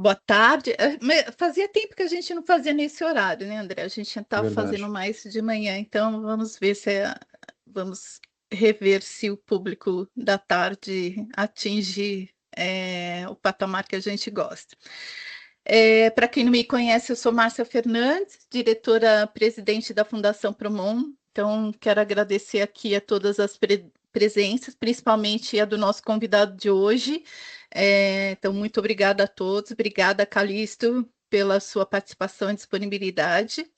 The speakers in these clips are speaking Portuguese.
Boa tarde. Fazia tempo que a gente não fazia nesse horário, né, André? A gente estava fazendo Verdade. mais de manhã, então vamos ver se vamos rever se o público da tarde atinge o patamar que a gente gosta. Para quem não me conhece, eu sou Márcia Fernandes, diretora-presidente da Fundação Promon. Então, quero agradecer aqui a todas as presenças, principalmente a do nosso convidado de hoje. Então, muito obrigada a todos. Obrigada, Calixto, pela sua participação e disponibilidade.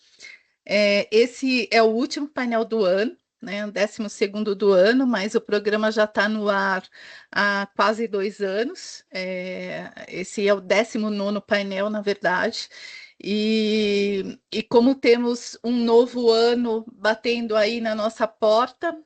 Esse é o último painel do ano, né, o 12º do ano, mas o programa já está no ar há quase 2 anos. Esse é o 19º painel, na verdade. E como temos um novo ano batendo aí na nossa porta,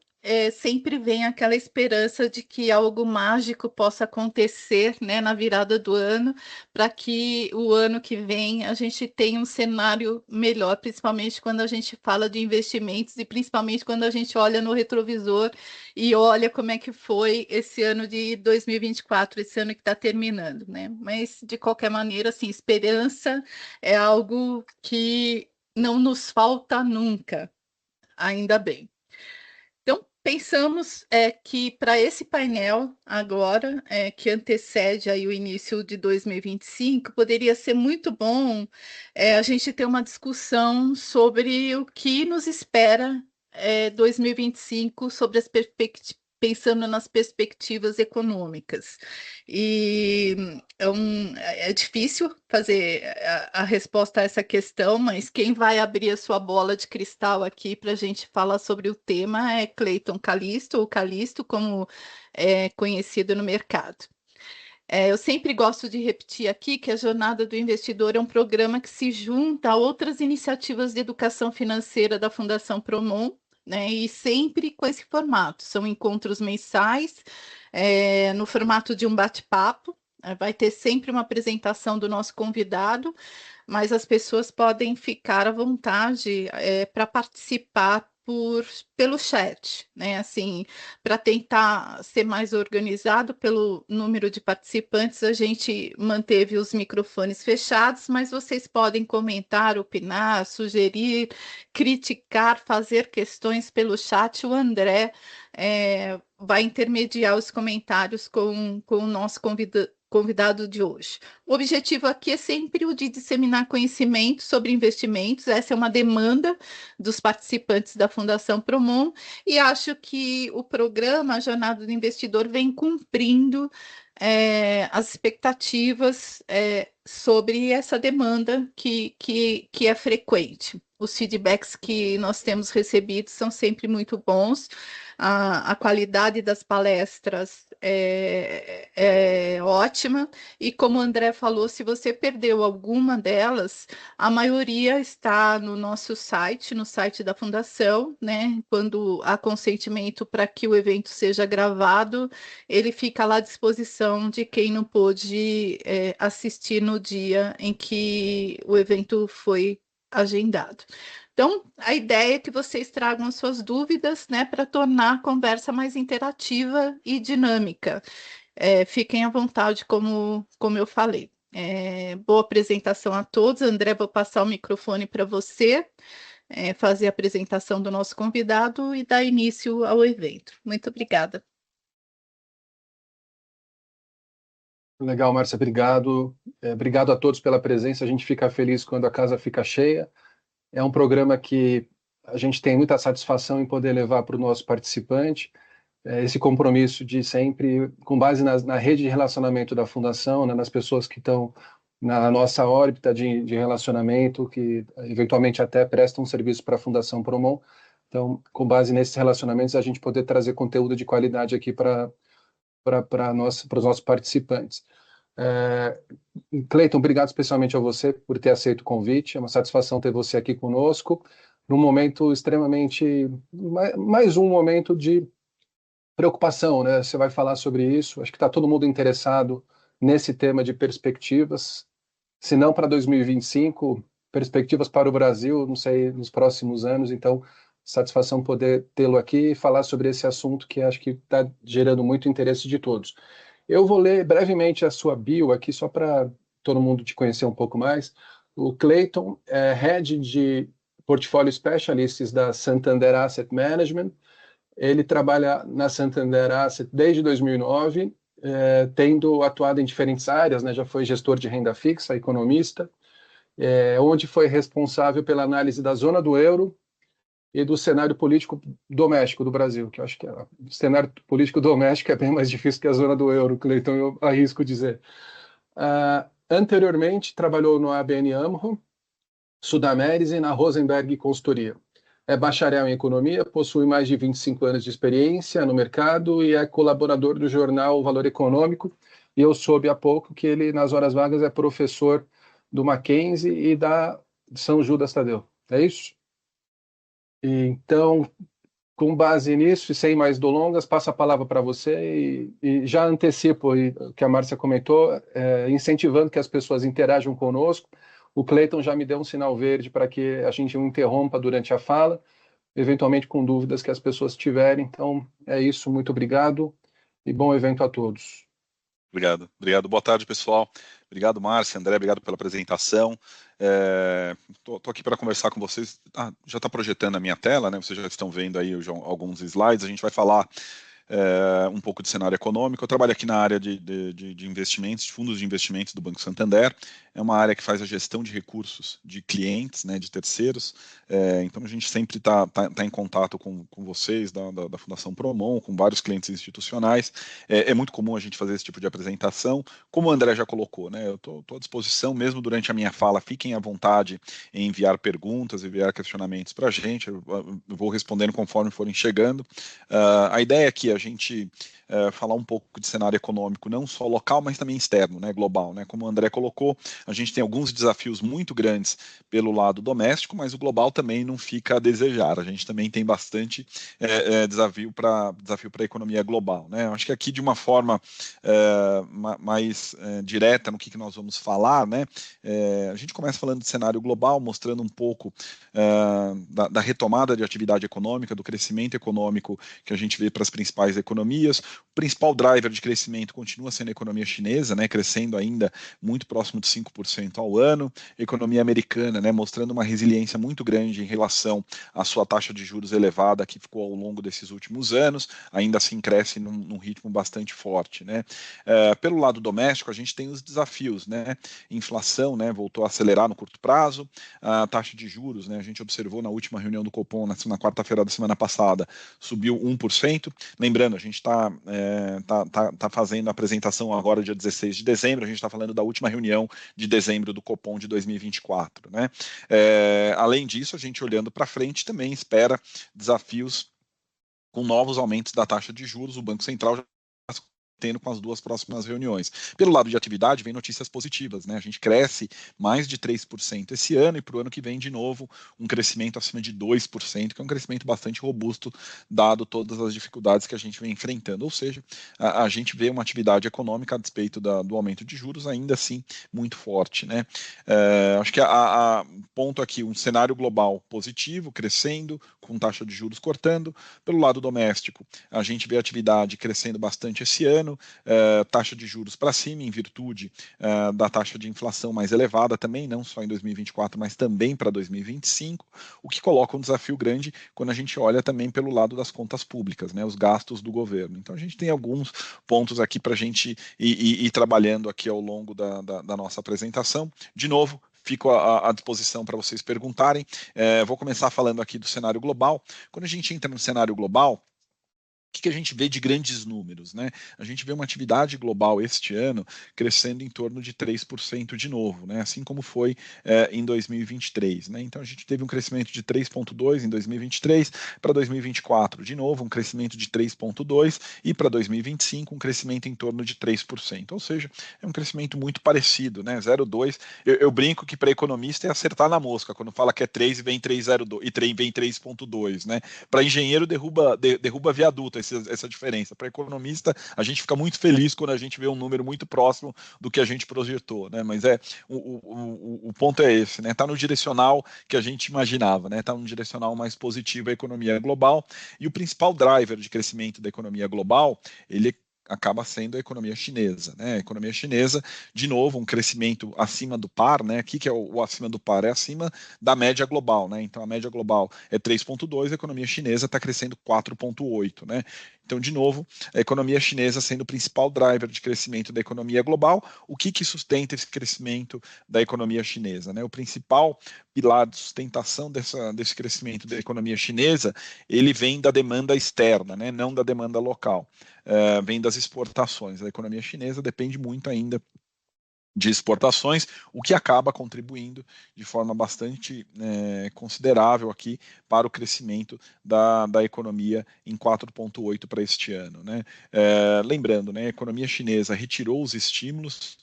sempre vem aquela esperança de que algo mágico possa acontecer, né, na virada do ano, para que o ano que vem a gente tenha um cenário melhor, principalmente quando a gente fala de investimentos e principalmente quando a gente olha no retrovisor e olha como é que foi esse ano de 2024, esse ano que está terminando, né? Mas, de qualquer maneira, assim, esperança é algo que não nos falta nunca, ainda bem. Então, pensamos que para esse painel agora, que antecede aí o início de 2025, poderia ser muito bom a gente ter uma discussão sobre o que nos espera 2025, sobre as pensando nas perspectivas econômicas. E é difícil fazer a resposta a essa questão, mas quem vai abrir a sua bola de cristal aqui para a gente falar sobre o tema é Cleiton Calixto, ou Calixto, como é conhecido no mercado. Eu sempre gosto de repetir aqui que a Jornada do Investidor é um programa que se junta a outras iniciativas de educação financeira da Fundação Promon, né, e sempre com esse formato. São encontros mensais, no formato de um bate-papo. Vai ter sempre uma apresentação do nosso convidado, mas as pessoas podem ficar à vontade para participar pelo chat, né? Assim, para tentar ser mais organizado pelo número de participantes, a gente manteve os microfones fechados, mas vocês podem comentar, opinar, sugerir, criticar, fazer questões pelo chat. O André vai intermediar os comentários com o nosso convidado de hoje. O objetivo aqui é sempre o de disseminar conhecimento sobre investimentos. Essa é uma demanda dos participantes da Fundação Promon, e acho que o programa Jornada do Investidor vem cumprindo as expectativas sobre essa demanda que é frequente. Os feedbacks que nós temos recebido são sempre muito bons. A qualidade das palestras é ótima, e como o André falou, se você perdeu alguma delas, a maioria está no nosso site, no site da Fundação, né? Quando há consentimento para que o evento seja gravado, ele fica lá à disposição de quem não pôde assistir no dia em que o evento foi agendado. Então, a ideia é que vocês tragam as suas dúvidas, né, para tornar a conversa mais interativa e dinâmica. Fiquem à vontade, como eu falei. Boa apresentação a todos. André, vou passar o microfone para você, fazer a apresentação do nosso convidado e dar início ao evento. Muito obrigada. Legal, Márcia, obrigado. Obrigado a todos pela presença. A gente fica feliz quando a casa fica cheia. É um programa que a gente tem muita satisfação em poder levar para o nosso participante. Esse compromisso de sempre, com base na rede de relacionamento da Fundação, né, nas pessoas que estão na nossa órbita de relacionamento, que eventualmente até prestam um serviço para a Fundação Promon. Então, com base nesses relacionamentos, a gente poder trazer conteúdo de qualidade aqui para os nossos participantes. Cleiton, obrigado especialmente a você por ter aceito o convite. É uma satisfação ter você aqui conosco, num momento extremamente, mais um momento de preocupação, né? Você vai falar sobre isso. Acho que está todo mundo interessado nesse tema de perspectivas, se não para 2025, perspectivas para o Brasil, não sei, nos próximos anos. Então, satisfação poder tê-lo aqui e falar sobre esse assunto que acho que está gerando muito interesse de todos. Eu vou ler brevemente a sua bio aqui, só para todo mundo te conhecer um pouco mais. O Clayton é Head de Portfólio Specialists da Santander Asset Management. Ele trabalha na Santander Asset desde 2009, tendo atuado em diferentes áreas, né? Já foi gestor de renda fixa, economista, onde foi responsável pela análise da zona do euro e do cenário político doméstico do Brasil, que eu acho que o cenário político doméstico é bem mais difícil que a zona do euro, Cleiton, eu arrisco dizer. Anteriormente, trabalhou no ABN AMRO, Sudameris e na Rosenberg Consultoria. É bacharel em economia, possui mais de 25 anos de experiência no mercado e é colaborador do jornal Valor Econômico. E eu soube há pouco que ele, nas horas vagas, é professor do Mackenzie e da São Judas Tadeu. É isso? Então, com base nisso e sem mais delongas, passo a palavra para você e já antecipo o que a Márcia comentou, incentivando que as pessoas interajam conosco. O Cleiton já me deu um sinal verde para que a gente não interrompa durante a fala, eventualmente com dúvidas que as pessoas tiverem. Então, é isso. Muito obrigado e bom evento a todos. Obrigado. Boa tarde, pessoal. Obrigado, Márcia, André, obrigado pela apresentação. Estou aqui para conversar com vocês. Já está projetando a minha tela, né? Vocês já estão vendo aí alguns slides. A gente vai falar um pouco de cenário econômico. Eu trabalho aqui na área de investimentos, de fundos de investimentos do Banco Santander. É uma área que faz a gestão de recursos de clientes, né, de terceiros. Então a gente sempre está em contato com vocês da Fundação Promon, com vários clientes institucionais. É muito comum a gente fazer esse tipo de apresentação. Como o André já colocou, né, eu estou à disposição, mesmo durante a minha fala, fiquem à vontade em enviar perguntas, enviar questionamentos para a gente. Eu vou respondendo conforme forem chegando. A ideia aqui é a gente falar um pouco de cenário econômico, não só local, mas também externo, né, global. Né? Como o André colocou, a gente tem alguns desafios muito grandes pelo lado doméstico, mas o global também não fica a desejar. A gente também tem bastante desafio para a economia global. Né? Acho que aqui, de uma forma mais direta no que nós vamos falar, né? A gente começa falando de cenário global, mostrando um pouco da retomada de atividade econômica, do crescimento econômico que a gente vê para as principais economias. O principal driver de crescimento continua sendo a economia chinesa, né, crescendo ainda muito próximo de 5% ao ano. A economia americana, né, mostrando uma resiliência muito grande em relação à sua taxa de juros elevada que ficou ao longo desses últimos anos, ainda assim cresce num ritmo bastante forte. Né. Pelo lado doméstico, a gente tem os desafios. Né. Inflação, né, voltou a acelerar no curto prazo. A taxa de juros, né, a gente observou na última reunião do Copom, na quarta-feira da semana passada, subiu 1%. Lembrando, a gente está fazendo a apresentação agora, dia 16 de dezembro, a gente está falando da última reunião de dezembro do Copom de 2024. Né? Além disso, a gente olhando para frente também espera desafios com novos aumentos da taxa de juros. O Banco Central já tendo com as duas próximas reuniões. Pelo lado de atividade, vem notícias positivas, né? A gente cresce mais de 3% esse ano e para o ano que vem, de novo, um crescimento acima de 2%, que é um crescimento bastante robusto, dado todas as dificuldades que a gente vem enfrentando. Ou seja, a gente vê uma atividade econômica a despeito do aumento de juros ainda assim muito forte, né? Acho que ponto aqui, um cenário global positivo, crescendo, com taxa de juros cortando. Pelo lado doméstico, a gente vê a atividade crescendo bastante esse ano, taxa de juros para cima, em virtude da taxa de inflação mais elevada também, não só em 2024, mas também para 2025, o que coloca um desafio grande quando a gente olha também pelo lado das contas públicas, né, os gastos do governo. Então a gente tem alguns pontos aqui para a gente ir trabalhando aqui ao longo da nossa apresentação. De novo, fico à disposição para vocês perguntarem. Vou começar falando aqui do cenário global. Quando a gente entra no cenário global, o que a gente vê de grandes números, né? A gente vê uma atividade global este ano crescendo em torno de 3% de novo, né? Assim como foi em 2023, né? Então a gente teve um crescimento de 3,2% em 2023, para 2024 de novo um crescimento de 3,2% e para 2025 um crescimento em torno de 3%, ou seja, é um crescimento muito parecido, né? 0,2%. Eu brinco que para economista é acertar na mosca, quando fala que é 3 e vem 3,02 e vem 3,2, né? Para engenheiro derruba viaduto essa diferença. Para economista, a gente fica muito feliz quando a gente vê um número muito próximo do que a gente projetou, né? Mas o ponto é esse, né? Está no direcional que a gente imaginava, né? Está no direcional mais positivo a economia global, e o principal driver de crescimento da economia global, ele acaba sendo a economia chinesa, né? A economia chinesa, de novo, um crescimento acima do par, né? O que é o acima do par? É acima da média global, né? Então a média global é 3,2, a economia chinesa está crescendo 4,8, né? Então, de novo, a economia chinesa sendo o principal driver de crescimento da economia global. O que sustenta esse crescimento da economia chinesa, né? O principal pilar de sustentação desse crescimento da economia chinesa, ele vem da demanda externa, né? Não da demanda local. Vem das exportações. A economia chinesa depende muito ainda de exportações, o que acaba contribuindo de forma bastante considerável aqui para o crescimento da economia em 4,8 para este ano, né? Lembrando, né, a economia chinesa retirou os estímulos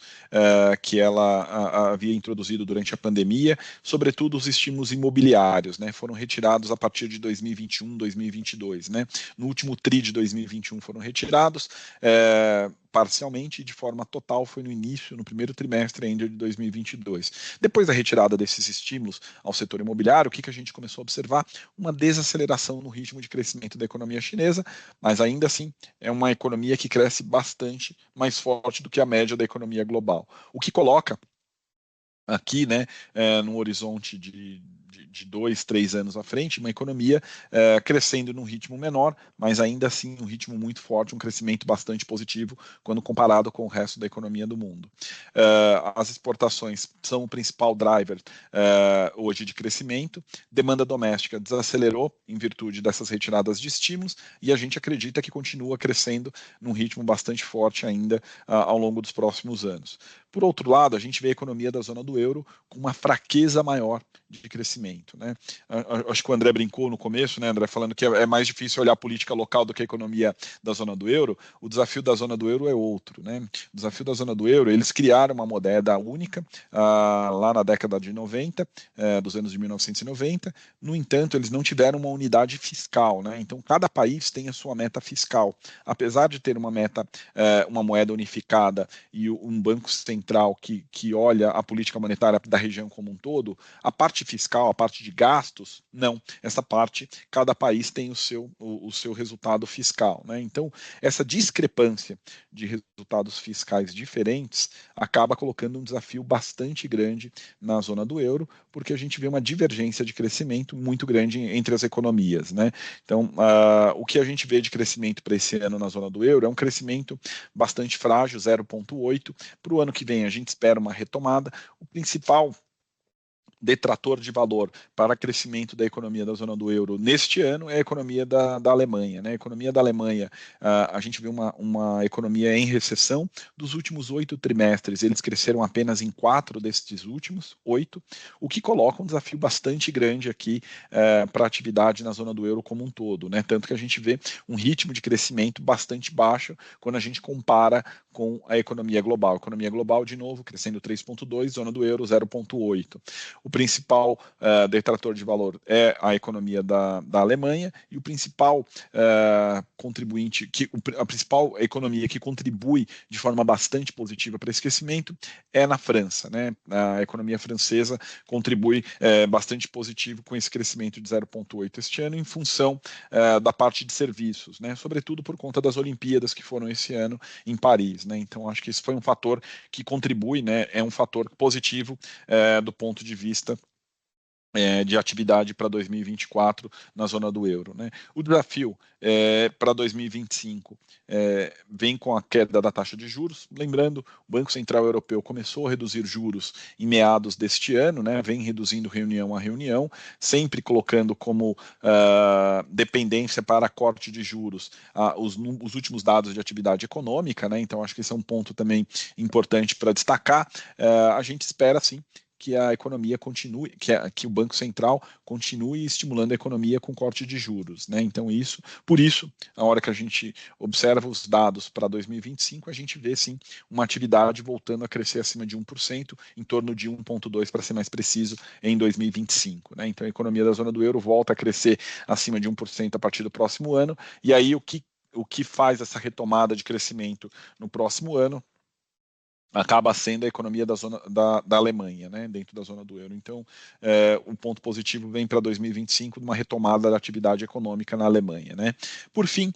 que ela havia introduzido durante a pandemia, sobretudo os estímulos imobiliários, né? Foram retirados a partir de 2021, 2022, né? No último TRI de 2021 foram retirados, parcialmente, de forma total, foi no primeiro trimestre ainda de 2022. Depois da retirada desses estímulos ao setor imobiliário, o que a gente começou a observar? Uma desaceleração no ritmo de crescimento da economia chinesa, mas ainda assim é uma economia que cresce bastante mais forte do que a média da economia global. O que coloca aqui, né, no horizonte de 2, 3 anos à frente, uma economia crescendo num ritmo menor, mas ainda assim um ritmo muito forte, um crescimento bastante positivo quando comparado com o resto da economia do mundo. As exportações são o principal driver hoje de crescimento, demanda doméstica desacelerou em virtude dessas retiradas de estímulos e a gente acredita que continua crescendo num ritmo bastante forte ainda ao longo dos próximos anos. Por outro lado, a gente vê a economia da zona do euro com uma fraqueza maior de crescimento, né? Acho que o André brincou no começo, né, André, falando que é mais difícil olhar a política local do que a economia da zona do euro. O desafio da zona do euro é outro, né? O desafio da zona do euro, eles criaram uma moeda única lá na década de 90, dos anos de 1990. No entanto, eles não tiveram uma unidade fiscal, né? Então, cada país tem a sua meta fiscal. Apesar de ter uma meta, uma moeda unificada e um banco central que olha a política monetária da região como um todo, a parte fiscal, a parte de gastos, não. Essa parte, cada país tem o seu resultado fiscal, né? Então, essa discrepância de resultados fiscais diferentes acaba colocando um desafio bastante grande na zona do euro, porque a gente vê uma divergência de crescimento muito grande entre as economias, né? Então, o que a gente vê de crescimento para esse ano na zona do euro é um crescimento bastante frágil, 0,8. Para o ano que vem, a gente espera uma retomada. O principal detrator de valor para crescimento da economia da zona do euro neste ano é a economia da Alemanha, né? A economia da Alemanha, a gente vê uma economia em recessão. Dos últimos 8 trimestres, eles cresceram apenas em 4 destes últimos 8, o que coloca um desafio bastante grande aqui para a atividade na zona do euro como um todo, né? Tanto que a gente vê um ritmo de crescimento bastante baixo quando a gente compara com a economia global. A economia global, de novo, crescendo 3,2, zona do euro 0,8. O principal detrator de valor é a economia da Alemanha e o principal contribuinte, a principal economia que contribui de forma bastante positiva para esse crescimento é na França, né? A economia francesa contribui bastante positivo com esse crescimento de 0,8 este ano em função da parte de serviços, né? Sobretudo por conta das Olimpíadas que foram esse ano em Paris, né? Então acho que isso foi um fator que contribui, né? É um fator positivo do ponto de vista de atividade para 2024 na zona do euro, né? O desafio para 2025 vem com a queda da taxa de juros. Lembrando, o Banco Central Europeu começou a reduzir juros em meados deste ano, né? Vem reduzindo reunião a reunião, sempre colocando como dependência para corte de juros os últimos dados de atividade econômica, né? Então acho que esse é um ponto também importante para destacar. A gente espera sim que a economia continue, que o Banco Central continue estimulando a economia com corte de juros, né? Então por isso, a hora que a gente observa os dados para 2025, a gente vê sim uma atividade voltando a crescer acima de 1%, em torno de 1,2 para ser mais preciso, em 2025, né? Então a economia da zona do euro volta a crescer acima de 1% a partir do próximo ano, e aí o que faz essa retomada de crescimento no próximo ano acaba sendo a economia da Alemanha, né, dentro da zona do euro. Então, o ponto positivo vem para 2025 de uma retomada da atividade econômica na Alemanha, né. Por fim,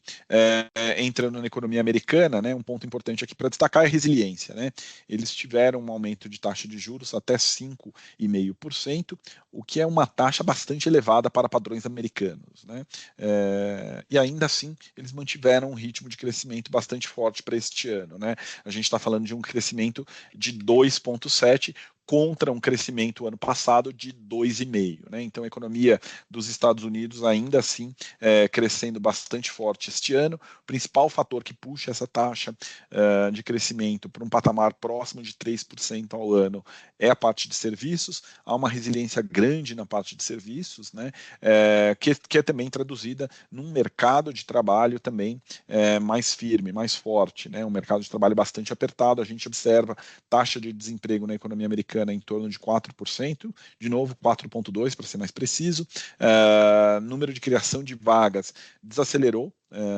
entrando na economia americana, né, um ponto importante aqui para destacar é a resiliência, né. Eles tiveram um aumento de taxa de juros até 5,5%, o que é uma taxa bastante elevada para padrões americanos, né. E ainda assim, eles mantiveram um ritmo de crescimento bastante forte para este ano, né. A gente está falando de um crescimento de 2,7 contra um crescimento ano passado de 2,5, né? Então a economia dos Estados Unidos ainda assim crescendo bastante forte este ano. O principal fator que puxa essa taxa de crescimento para um patamar próximo de 3% ao ano é a parte de serviços. Há uma resiliência grande na parte de serviços, né? Que é também traduzida num mercado de trabalho também mais firme, mais forte, né? Um mercado de trabalho bastante apertado. A gente observa taxa de desemprego na economia americana em torno de 4%, de novo 4,2% para ser mais preciso. Número de criação de vagas desacelerou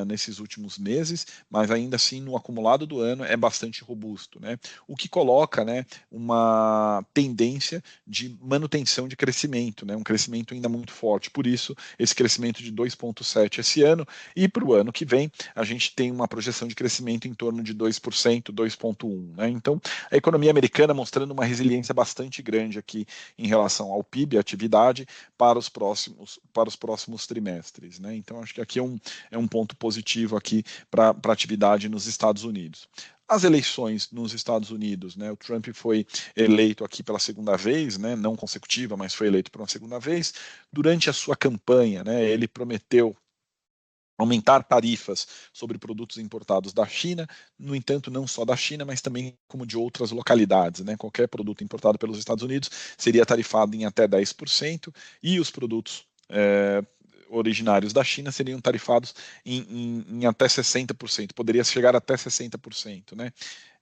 nesses últimos meses, mas ainda assim no acumulado do ano é bastante robusto, né? O que coloca, né, uma tendência de manutenção de crescimento, né? Um crescimento ainda muito forte. Por isso esse crescimento de 2,7 esse ano, e para o ano que vem a gente tem uma projeção de crescimento em torno de 2%, 2,1, né? Então a economia americana mostrando uma resiliência bastante grande aqui em relação ao PIB, a atividade, para os próximos trimestres, né? Então acho que aqui é um ponto positivo aqui para a atividade nos Estados Unidos. As eleições nos Estados Unidos, né? O Trump foi eleito aqui pela segunda vez, né? Não consecutiva, mas foi eleito por uma segunda vez. Durante a sua campanha, né? Ele prometeu aumentar tarifas sobre produtos importados da China, no entanto, não só da China, mas também como de outras localidades, né? Qualquer produto importado pelos Estados Unidos seria tarifado em até 10%, e os produtos originários da China seriam tarifados em até 60%, poderia chegar até 60%, né?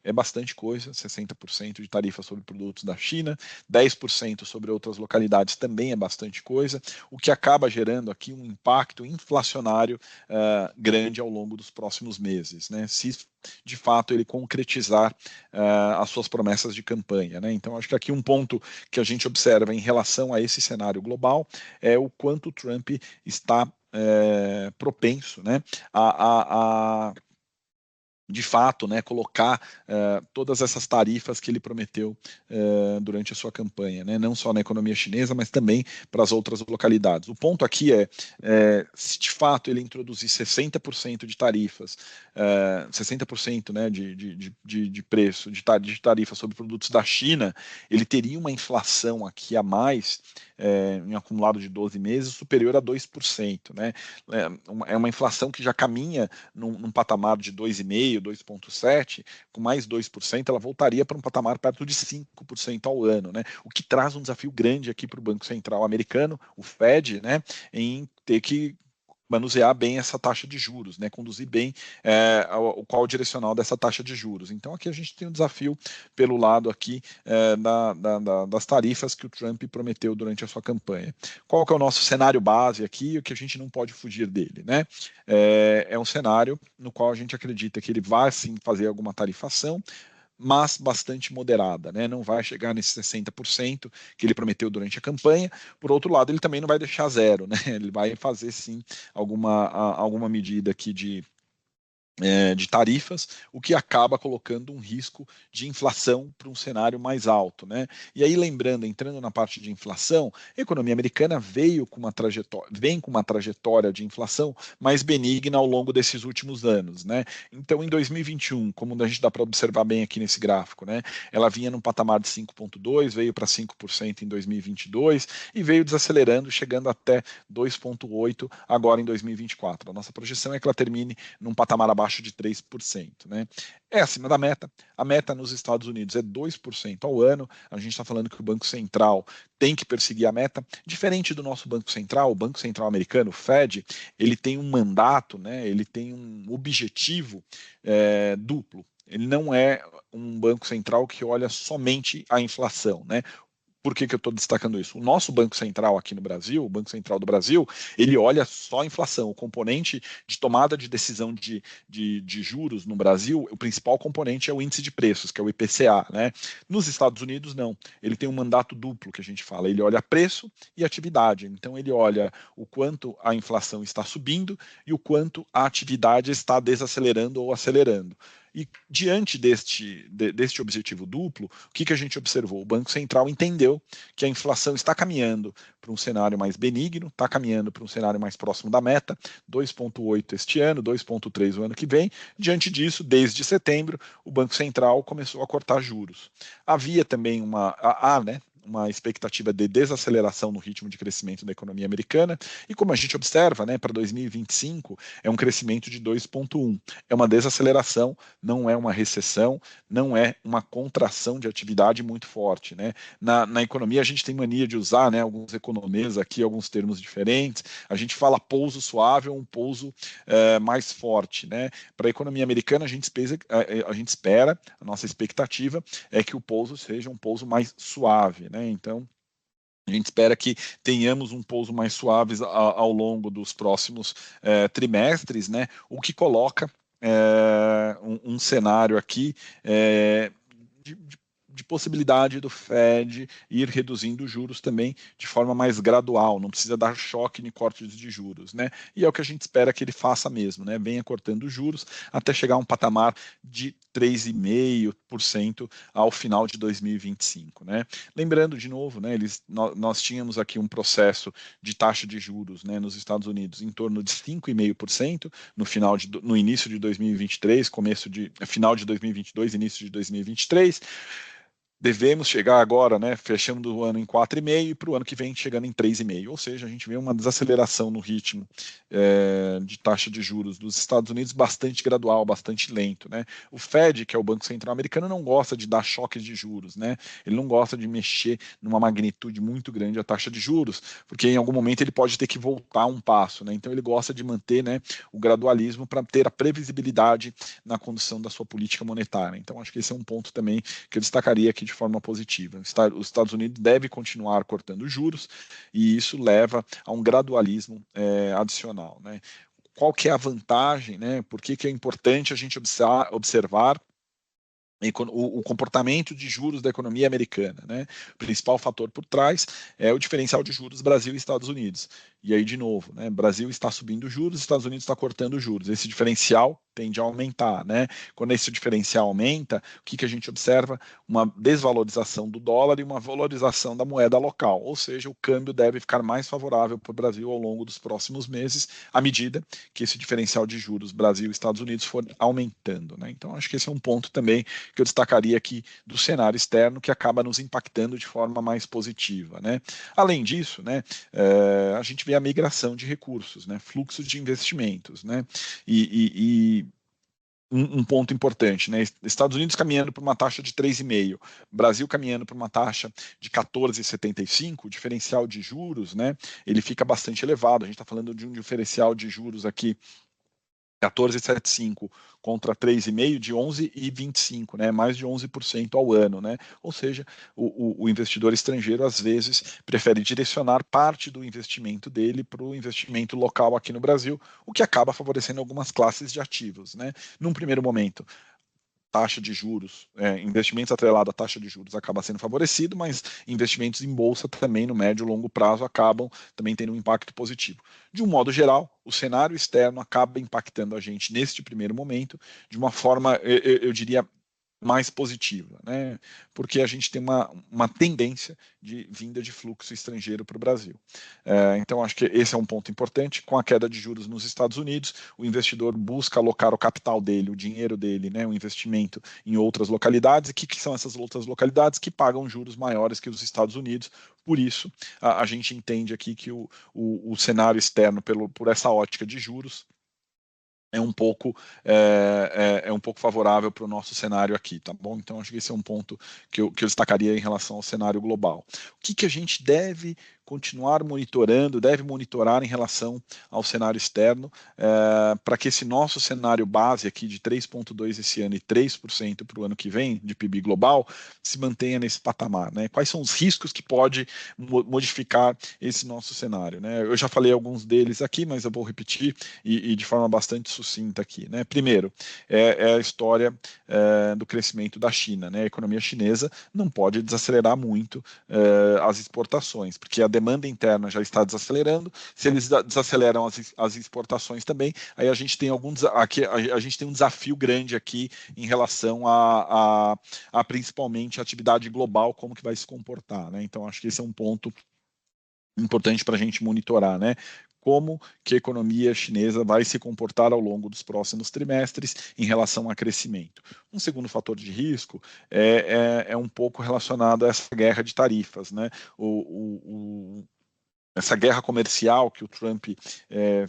É bastante coisa, 60% de tarifa sobre produtos da China, 10% sobre outras localidades também é bastante coisa, o que acaba gerando aqui um impacto inflacionário grande ao longo dos próximos meses, né? Se de fato ele concretizar as suas promessas de campanha, né? Então acho que aqui um ponto que a gente observa em relação a esse cenário global é o quanto o Trump está propenso, né, a de fato, né, colocar todas essas tarifas que ele prometeu durante a sua campanha, né, não só na economia chinesa, mas também para as outras localidades. O ponto aqui se de fato ele introduzir 60% de tarifas, 60%, né, de preço, de tarifa sobre produtos da China, ele teria uma inflação aqui a mais, em acumulado de 12 meses, superior a 2%, né? É uma inflação que já caminha num patamar de 2,5%, 2,7%, com mais 2%, ela voltaria para um patamar perto de 5% ao ano, né? O que traz um desafio grande aqui para o Banco Central americano, o Fed, né, em ter que manusear bem essa taxa de juros, né, conduzir bem qual direcional dessa taxa de juros. Então aqui a gente tem um desafio pelo lado aqui das tarifas que o Trump prometeu durante a sua campanha. Qual que é o nosso cenário base aqui, o que a gente não pode fugir dele, né? É um cenário no qual a gente acredita que ele vai sim fazer alguma tarifação, mas bastante moderada, né? Não vai chegar nesses 60% que ele prometeu durante a campanha. Por outro lado, ele também não vai deixar zero, né? Ele vai fazer sim alguma medida aqui de tarifas, o que acaba colocando um risco de inflação para um cenário mais alto, né? E aí, lembrando, entrando na parte de inflação, a economia americana vem com uma trajetória de inflação mais benigna ao longo desses últimos anos, né? Então, em 2021, como a gente dá para observar bem aqui nesse gráfico, né? Ela vinha num patamar de 5,2%, veio para 5% em 2022 e veio desacelerando, chegando até 2,8% agora em 2024. A nossa projeção é que ela termine num patamar abaixo de 3%, né? É acima da meta. A meta nos Estados Unidos é 2% ao ano. A gente está falando que o Banco Central tem que perseguir a meta. Diferente do nosso Banco Central, o Banco Central americano, o Fed, ele tem um mandato, né? Ele tem um objetivo duplo. Ele não é um banco central que olha somente a inflação, né? Por que eu estou destacando isso? O nosso Banco Central aqui no Brasil, o Banco Central do Brasil, ele olha só a inflação. O componente de tomada de decisão de juros no Brasil, o principal componente é o índice de preços, que é o IPCA, né? Nos Estados Unidos, não. Ele tem um mandato duplo, que a gente fala. Ele olha preço e atividade. Então, ele olha o quanto a inflação está subindo e o quanto a atividade está desacelerando ou acelerando. E diante deste objetivo duplo, o que a gente observou? O Banco Central entendeu que a inflação está caminhando para um cenário mais benigno, está caminhando para um cenário mais próximo da meta, 2,8 este ano, 2,3 o ano que vem. Diante disso, desde setembro, o Banco Central começou a cortar juros. Havia também uma expectativa de desaceleração no ritmo de crescimento da economia americana, e como a gente observa, né, para 2025 é um crescimento de 2,1. É uma desaceleração, não é uma recessão, não é uma contração de atividade muito forte, né? Na economia a gente tem mania de usar, né, alguns economistas aqui, alguns termos diferentes. A gente fala pouso suave ou um pouso mais forte, né? Para a economia americana a gente espera, a nossa expectativa é que o pouso seja um pouso mais suave, né? Então, a gente espera que tenhamos um pouso mais suave ao longo dos próximos trimestres, né? O que coloca um cenário aqui de possibilidade do Fed ir reduzindo os juros também de forma mais gradual, não precisa dar choque em cortes de juros, né? E é o que a gente espera que ele faça mesmo, né? Venha cortando os juros até chegar a um patamar de 3,5% ao final de 2025, né? Lembrando de novo, né? Nós tínhamos aqui um processo de taxa de juros, né, nos Estados Unidos em torno de 5,5% no início de 2023, final de 2022, início de 2023. Devemos chegar agora, né, fechando o ano em 4,5% e para o ano que vem chegando em 3,5%. Ou seja, a gente vê uma desaceleração no ritmo de taxa de juros dos Estados Unidos bastante gradual, bastante lento, né? O Fed, que é o Banco Central Americano, não gosta de dar choques de juros, né? Ele não gosta de mexer numa magnitude muito grande a taxa de juros, porque em algum momento ele pode ter que voltar um passo, né? Então ele gosta de manter, né, o gradualismo para ter a previsibilidade na condução da sua política monetária. Então acho que esse é um ponto também que eu destacaria aqui de forma positiva. Os Estados Unidos devem continuar cortando juros e isso leva a um gradualismo adicional, né? Qual que é a vantagem, né? Por que é importante a gente observar o comportamento de juros da economia americana, né? O principal fator por trás é o diferencial de juros Brasil e Estados Unidos. E aí, de novo, né? Brasil está subindo juros, Estados Unidos está cortando juros. Esse diferencial tende a aumentar, né? Quando esse diferencial aumenta, o que a gente observa? Uma desvalorização do dólar e uma valorização da moeda local. Ou seja, o câmbio deve ficar mais favorável para o Brasil ao longo dos próximos meses, à medida que esse diferencial de juros Brasil e Estados Unidos for aumentando, né? Então, acho que esse é um ponto também que eu destacaria aqui do cenário externo que acaba nos impactando de forma mais positiva, né? Além disso, né, a gente vê a migração de recursos, né, fluxo de investimentos, né, e um ponto importante, né? Estados Unidos caminhando para uma taxa de 3,5%, Brasil caminhando para uma taxa de 14,75%, o diferencial de juros, né, ele fica bastante elevado. A gente está falando de um diferencial de juros aqui 14,75 contra 3,5 de 11,25, né? Mais de 11% ao ano, né? Ou seja, o investidor estrangeiro às vezes prefere direcionar parte do investimento dele para o investimento local aqui no Brasil, o que acaba favorecendo algumas classes de ativos, né? Num primeiro momento, taxa de juros, investimentos atrelados à taxa de juros acaba sendo favorecido, mas investimentos em bolsa também no médio e longo prazo acabam também tendo um impacto positivo. De um modo geral, o cenário externo acaba impactando a gente neste primeiro momento de uma forma, eu diria, mais positiva, né? Porque a gente tem uma tendência de vinda de fluxo estrangeiro para o Brasil. Então, acho que esse é um ponto importante. Com a queda de juros nos Estados Unidos, o investidor busca alocar o capital dele, o dinheiro dele, né, o investimento em outras localidades. E o que são essas outras localidades? Que pagam juros maiores que os Estados Unidos. Por isso, a gente entende aqui que o cenário externo, por essa ótica de juros, é um pouco favorável para o nosso cenário aqui, tá bom? Então, acho que esse é um ponto que eu destacaria em relação ao cenário global. O que a gente deve continuar monitorando, deve monitorar em relação ao cenário externo, para que esse nosso cenário base aqui de 3,2% esse ano e 3% para o ano que vem, de PIB global, se mantenha nesse patamar, né? Quais são os riscos que pode modificar esse nosso cenário, né? Eu já falei alguns deles aqui, mas eu vou repetir e de forma bastante sucinta aqui, né? Primeiro, é a história do crescimento da China, né? A economia chinesa não pode desacelerar muito as exportações, porque a demanda interna já está desacelerando. Se eles desaceleram as exportações também, aí a gente tem a gente tem um desafio grande aqui em relação a principalmente a atividade global, como que vai se comportar, né? Então acho que esse é um ponto importante para a gente monitorar, né? Como que a economia chinesa vai se comportar ao longo dos próximos trimestres em relação a crescimento. Um segundo fator de risco é um pouco relacionado a essa guerra de tarifas, né? Essa guerra comercial que o Trump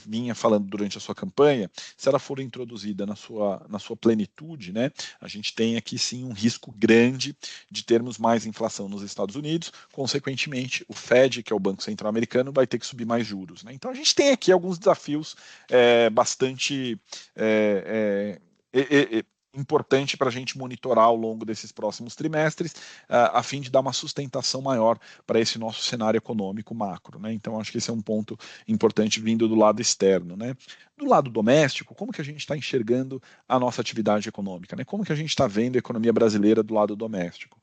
vinha falando durante a sua campanha, se ela for introduzida na sua plenitude, né, a gente tem aqui sim um risco grande de termos mais inflação nos Estados Unidos, consequentemente o Fed, que é o Banco Central Americano, vai ter que subir mais juros, né? Então a gente tem aqui alguns desafios bastante importante para a gente monitorar ao longo desses próximos trimestres, a fim de dar uma sustentação maior para esse nosso cenário econômico macro, né? Então, acho que esse é um ponto importante vindo do lado externo, né? Do lado doméstico, como que a gente está enxergando a nossa atividade econômica, né? Como que a gente está vendo a economia brasileira do lado doméstico?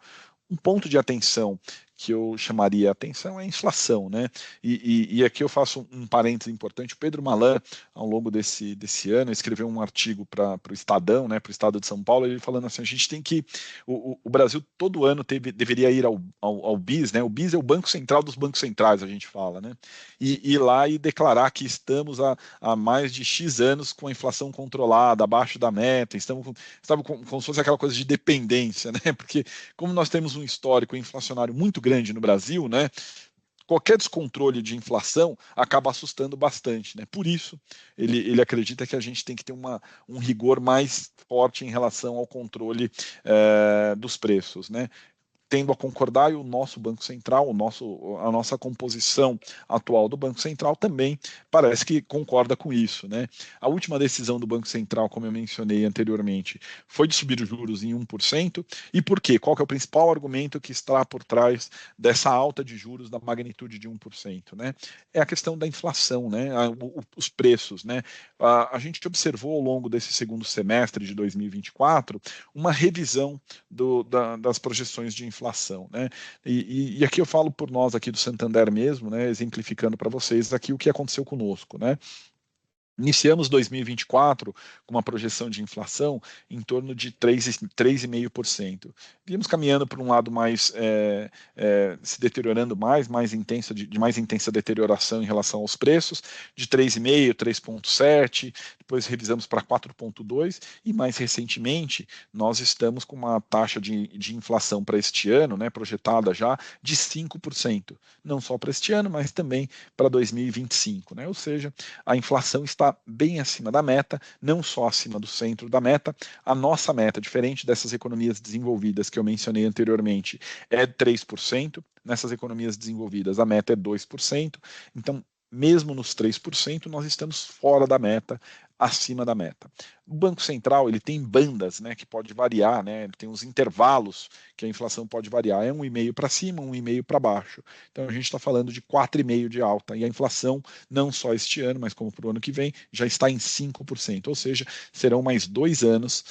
Um ponto de atenção que eu chamaria a atenção é a inflação, né? E aqui eu faço um parênteses importante. O Pedro Malan, ao longo desse ano, escreveu um artigo para o Estadão, né, para o Estado de São Paulo, ele falando assim, a gente tem que... O Brasil todo ano deveria ir ao BIS, né? O BIS é o Banco Central dos Bancos Centrais, a gente fala, né? E ir lá e declarar que estamos há mais de X anos com a inflação controlada, abaixo da meta, estamos como se fosse aquela coisa de dependência, né? Porque como nós temos um histórico inflacionário muito grande no Brasil, né? Qualquer descontrole de inflação acaba assustando bastante, né? Por isso, ele acredita que a gente tem que ter um rigor mais forte em relação ao controle dos preços, né? Tendo a concordar, e o nosso Banco Central, a nossa composição atual do Banco Central também parece que concorda com isso, né? A última decisão do Banco Central, como eu mencionei anteriormente, foi de subir os juros em 1%. E por quê? Qual que é o principal argumento que está por trás dessa alta de juros da magnitude de 1%, né? É a questão da inflação, né? Os preços, né? A gente observou ao longo desse segundo semestre de 2024 uma revisão das projeções de inflação, né? E aqui eu falo por nós aqui do Santander mesmo, né? Exemplificando para vocês aqui o que aconteceu conosco, né? Iniciamos 2024 com uma projeção de inflação em torno de 3,5%. Vimos caminhando por um lado mais, se deteriorando mais intensa, de mais intensa deterioração em relação aos preços, de 3,5%, 3,7%, depois revisamos para 4,2%, e mais recentemente nós estamos com uma taxa de inflação para este ano, né, projetada já, de 5%. Não só para este ano, mas também para 2025, né? Ou seja, a inflação está bem acima da meta, não só acima do centro da meta. A nossa meta, diferente dessas economias desenvolvidas que eu mencionei anteriormente, é de 3%. Nessas economias desenvolvidas, a meta é 2%. Então, mesmo nos 3%, nós estamos fora da meta, acima da meta. O Banco Central, ele tem bandas, né, que pode variar, né, ele tem os intervalos que a inflação pode variar, é 1,5% para cima, 1,5% para baixo. Então a gente está falando de 4,5% de alta, e a inflação, não só este ano, mas como para o ano que vem, já está em 5%, ou seja, serão mais 2 anos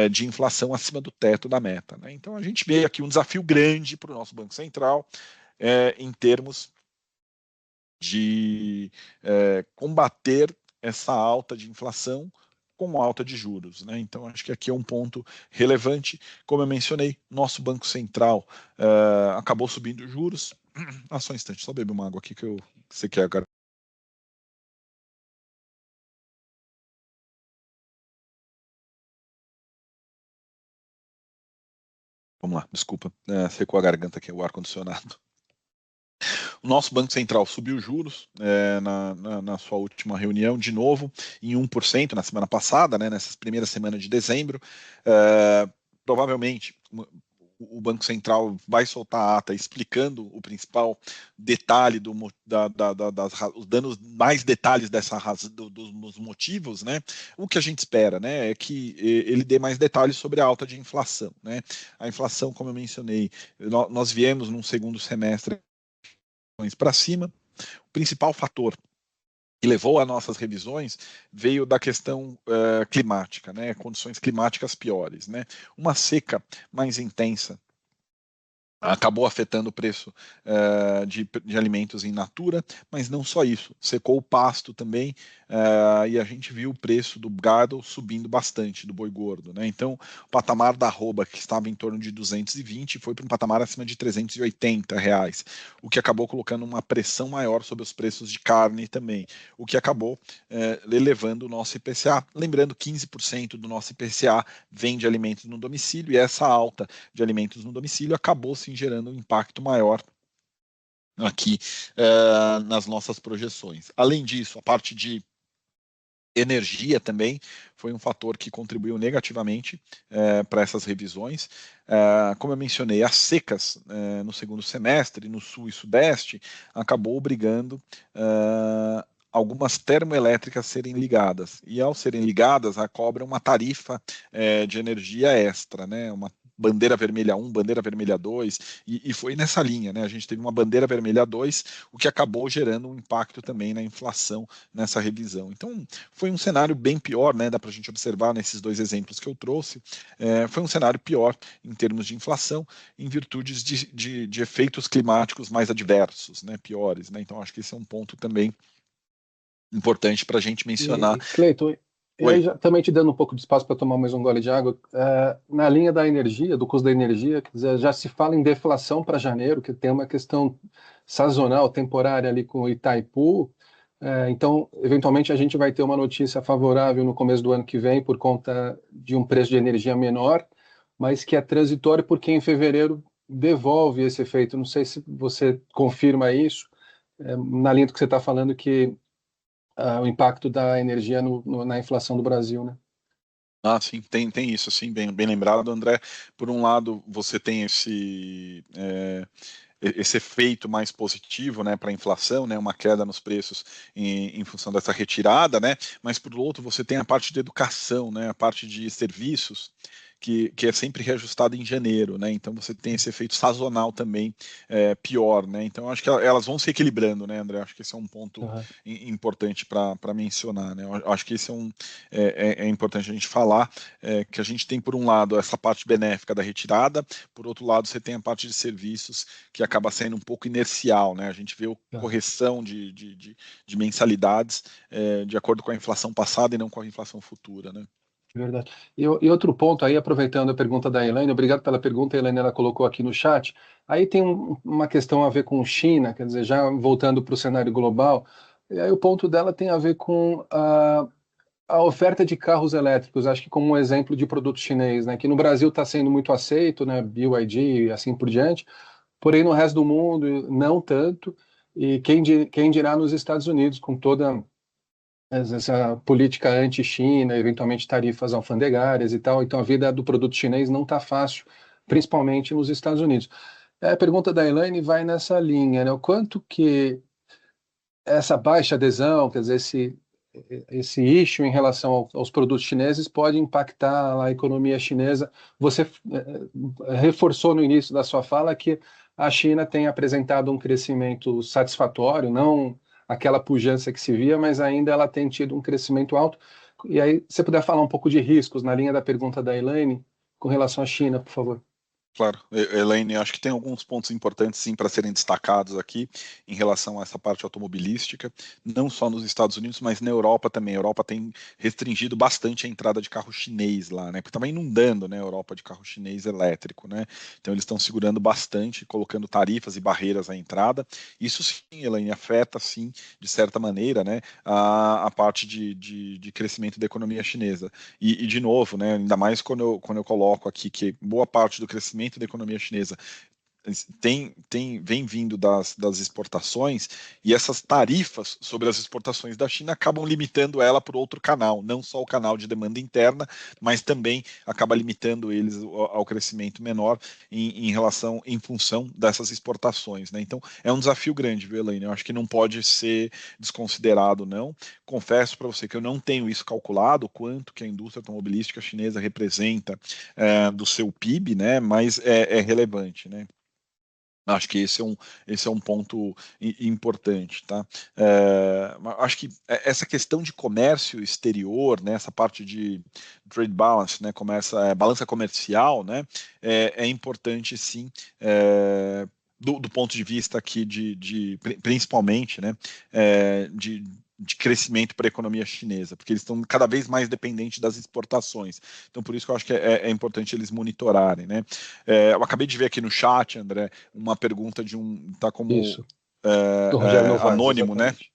de inflação acima do teto da meta, né? Então a gente vê aqui um desafio grande para o nosso Banco Central em termos de combater essa alta de inflação com alta de juros, né? Então acho que aqui é um ponto relevante. Como eu mencionei, nosso Banco Central acabou subindo os juros. Só um instante, só beber uma água aqui que eu sei que é agora. Vamos lá, desculpa, secou a garganta aqui, o ar-condicionado. O nosso Banco Central subiu juros na sua última reunião, de novo, em 1% na semana passada, né, nessas primeiras semanas de dezembro. Provavelmente, o Banco Central vai soltar a ata explicando o principal detalhe os danos, mais detalhes dos motivos, né? O que a gente espera, né, é que ele dê mais detalhes sobre a alta de inflação, né? A inflação, como eu mencionei, nós viemos num segundo semestre para cima. O principal fator que levou a nossas revisões veio da questão climática, né? Condições climáticas piores, né? Uma seca mais intensa acabou afetando o preço de alimentos in natura, mas não só isso, secou o pasto também, e a gente viu o preço do gado subindo bastante, do boi gordo, né? Então, o patamar da arroba, que estava em torno de 220, foi para um patamar acima de R$ 380, o que acabou colocando uma pressão maior sobre os preços de carne também, o que acabou elevando o nosso IPCA. Lembrando, 15% do nosso IPCA vem de alimentos no domicílio, e essa alta de alimentos no domicílio acabou sim gerando um impacto maior aqui nas nossas projeções. Além disso, a parte de energia também foi um fator que contribuiu negativamente para essas revisões. Como eu mencionei, as secas no segundo semestre, no sul e sudeste, acabou obrigando algumas termoelétricas serem ligadas. E ao serem ligadas, cobram uma tarifa de energia extra, né? Uma bandeira vermelha 1, bandeira vermelha 2, e foi nessa linha, né? A gente teve uma bandeira vermelha 2, o que acabou gerando um impacto também na inflação nessa revisão. Então, foi um cenário bem pior, né? Dá para a gente observar nesses dois exemplos que eu trouxe. Foi um cenário pior em termos de inflação, em virtude de efeitos climáticos mais adversos, né? Piores, né? Então, acho que esse é um ponto também importante para a gente mencionar. Cleiton, e aí já, também te dando um pouco de espaço para tomar mais um gole de água, na linha da energia, do custo da energia, quer dizer, já se fala em deflação para janeiro, que tem uma questão sazonal, temporária ali com o Itaipu, então, eventualmente, a gente vai ter uma notícia favorável no começo do ano que vem por conta de um preço de energia menor, mas que é transitório porque em fevereiro devolve esse efeito. Não sei se você confirma isso, na linha do que você está falando, que o impacto da energia na inflação do Brasil, né? Sim, tem isso, assim, bem lembrado, André. Por um lado, você tem esse efeito mais positivo, né, para a inflação, né, uma queda nos preços em função dessa retirada, né, mas por outro você tem a parte de educação, né, a parte de serviços, que é sempre reajustada em janeiro, né, então você tem esse efeito sazonal também pior, né, então acho que elas vão se equilibrando, né, André, acho que esse é um ponto importante para mencionar, né, eu acho que esse é importante a gente falar, que a gente tem por um lado essa parte benéfica da retirada, por outro lado você tem a parte de serviços que acaba sendo um pouco inercial, né? A gente vê correção de mensalidades de acordo com a inflação passada e não com a inflação futura, né? Verdade. E outro ponto aí, aproveitando a pergunta da Elaine, obrigado pela pergunta, a Elaine ela colocou aqui no chat. Aí tem uma questão a ver com China, quer dizer, já voltando para o cenário global, e aí o ponto dela tem a ver com a oferta de carros elétricos, acho que como um exemplo de produto chinês, né, que no Brasil está sendo muito aceito, né, BYD e assim por diante, porém no resto do mundo não tanto, e quem dirá nos Estados Unidos, com toda essa política anti-China, eventualmente tarifas alfandegárias e tal, então a vida do produto chinês não está fácil, principalmente nos Estados Unidos. A pergunta da Elaine vai nessa linha, né, o quanto que essa baixa adesão, quer dizer, esse issue em relação aos produtos chineses pode impactar a economia chinesa. Você reforçou no início da sua fala que a China tem apresentado um crescimento satisfatório, não aquela pujança que se via, mas ainda ela tem tido um crescimento alto. E aí, se você puder falar um pouco de riscos na linha da pergunta da Elaine com relação à China, por favor. Claro, Elaine, acho que tem alguns pontos importantes sim para serem destacados aqui em relação a essa parte automobilística, não só nos Estados Unidos, mas na Europa também. A Europa tem restringido bastante a entrada de carro chinês lá, né? Porque estava inundando, né, a Europa de carro chinês elétrico, né? Então eles estão segurando bastante, colocando tarifas e barreiras à entrada. Isso sim, Elaine, afeta sim, de certa maneira, né, a parte de crescimento da economia chinesa. E de novo, né, ainda mais quando eu coloco aqui que boa parte do crescimento da economia chinesa vem vindo das exportações, e essas tarifas sobre as exportações da China acabam limitando ela por outro canal, não só o canal de demanda interna, mas também acaba limitando eles ao crescimento menor em função dessas exportações, né? Então é um desafio grande, viu, Elaine? Eu acho que não pode ser desconsiderado, não. Confesso para você que eu não tenho isso calculado, quanto que a indústria automobilística chinesa representa do seu PIB, né? Mas é relevante, né? Acho que esse é um ponto importante, tá? Acho que essa questão de comércio exterior, né, essa parte de trade balance, né, balança comercial, né, é importante, sim, do ponto de vista aqui principalmente, né, de crescimento para a economia chinesa, porque eles estão cada vez mais dependentes das exportações. Então, por isso que eu acho que é importante eles monitorarem, né? Eu acabei de ver aqui no chat, André, uma pergunta tá como Isso, do Rogério Novaes, anônimo, né? exatamente.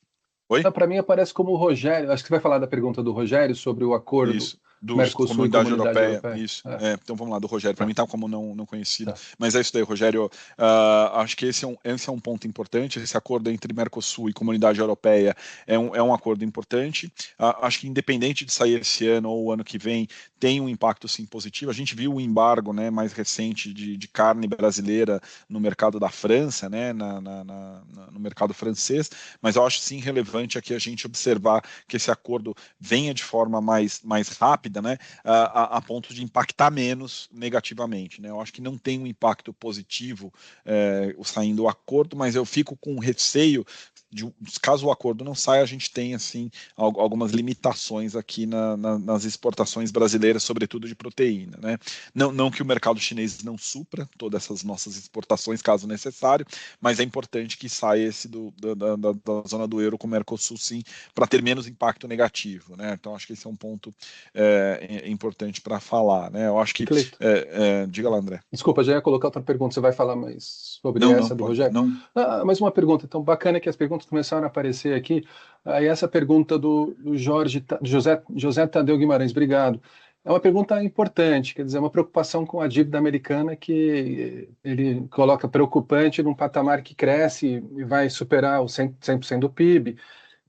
Oi? Para mim aparece como o Rogério, acho que você vai falar da pergunta do Rogério sobre o acordo Isso, do Mercosul e Comunidade Comunidade Europeia, Europeia. isso. Então vamos lá, do Rogério. Para Tá, mim tá como não conhecido, tá. mas é isso daí, Rogério. Acho que esse é um ponto importante. Esse acordo entre Mercosul e Comunidade Europeia é um acordo importante. Acho que independente de sair esse ano ou o ano que vem, tem um impacto sim positivo. A gente viu o embargo, né, mais recente de carne brasileira no mercado da França, né, no mercado francês, mas eu acho sim relevante aqui a gente observar que esse acordo venha de forma mais rápida, né, a ponto de impactar menos negativamente, né? Eu acho que não tem um impacto positivo saindo o acordo, mas eu fico com receio caso o acordo não saia, a gente tem assim algumas limitações aqui nas exportações brasileiras, sobretudo de proteína, né? Não que o mercado chinês não supra todas essas nossas exportações, caso necessário, mas é importante que saia esse da zona do euro com o Mercosul, sim, para ter menos impacto negativo, né? Então acho que esse é um ponto importante para falar, né? Eu acho que Cleito. diga lá, André. Desculpa, já ia colocar outra pergunta. Você vai falar mais sobre Não, essa do pode, Rogério? não. Mais uma pergunta. Então, bacana que as perguntas começaram a aparecer aqui. Aí essa pergunta do José Tadeu Guimarães, obrigado. É uma pergunta importante, quer dizer, uma preocupação com a dívida americana que ele coloca preocupante num patamar que cresce e vai superar o 100% do PIB.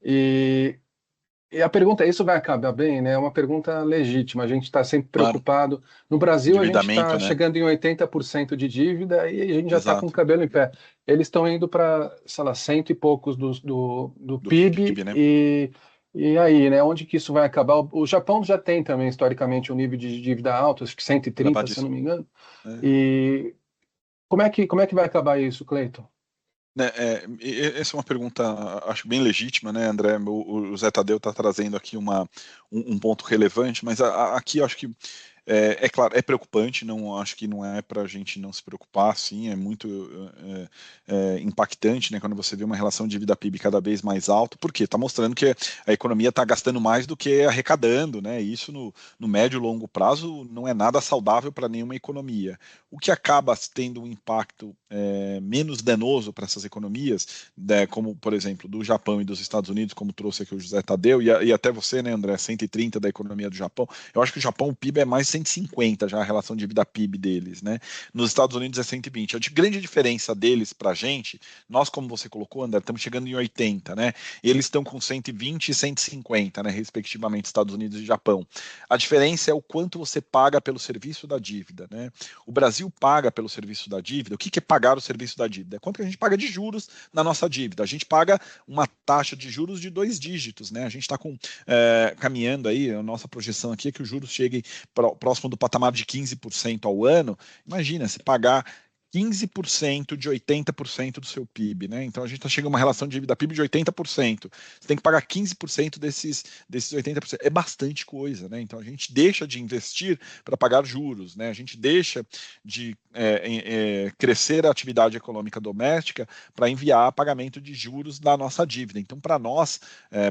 E a pergunta é, isso vai acabar bem, né? É uma pergunta legítima. A gente está sempre Claro, preocupado. No Brasil, a gente está endividamento, né? chegando em 80% de dívida e a gente já está com o Exato, cabelo em pé. Eles estão indo para, sei lá, cento e poucos do do PIB PIB, né? e aí, né? Onde que isso vai acabar? O Japão já tem também, historicamente, um nível de dívida alto, acho que 130, se eu não Elevadíssimo. me engano. É. E como é que vai acabar isso, Cleiton? Né, essa é uma pergunta, acho bem legítima, né, André? O Zé Tadeu está trazendo aqui um ponto relevante, mas aqui eu acho que claro, é preocupante, não acho que não é para a gente não se preocupar, sim, é muito impactante, né, quando você vê uma relação de dívida PIB cada vez mais alta, porque está mostrando que a economia está gastando mais do que arrecadando, né, e isso no médio e longo prazo não é nada saudável para nenhuma economia. O que acaba tendo um impacto menos danoso para essas economias, né, como, por exemplo, do Japão e dos Estados Unidos, como trouxe aqui o José Tadeu, e até você, né, André, 130 da economia do Japão, eu acho que o Japão, o PIB é mais 150 já, a relação de dívida PIB deles, né? Nos Estados Unidos é 120. A grande diferença deles para a gente, nós, como você colocou, André, estamos chegando em 80, né? Eles estão com 120 e 150, né? Respectivamente, Estados Unidos e Japão. A diferença é o quanto você paga pelo serviço da dívida, né? O Brasil paga pelo serviço da dívida. O que é pagar o serviço da dívida? É quanto que a gente paga de juros na nossa dívida. A gente paga uma taxa de juros de 2 dígitos, né? A gente está caminhando aí, a nossa projeção aqui é que os juros cheguem próximo do patamar de 15% ao ano. Imagina, se pagar 15% de 80% do seu PIB, né? Então a gente está chegando a uma relação de dívida PIB de 80%. Você tem que pagar 15% desses 80%. É bastante coisa, né? Então a gente deixa de investir para pagar juros, né? A gente deixa de crescer a atividade econômica doméstica para enviar pagamento de juros da nossa dívida. Então, para nós,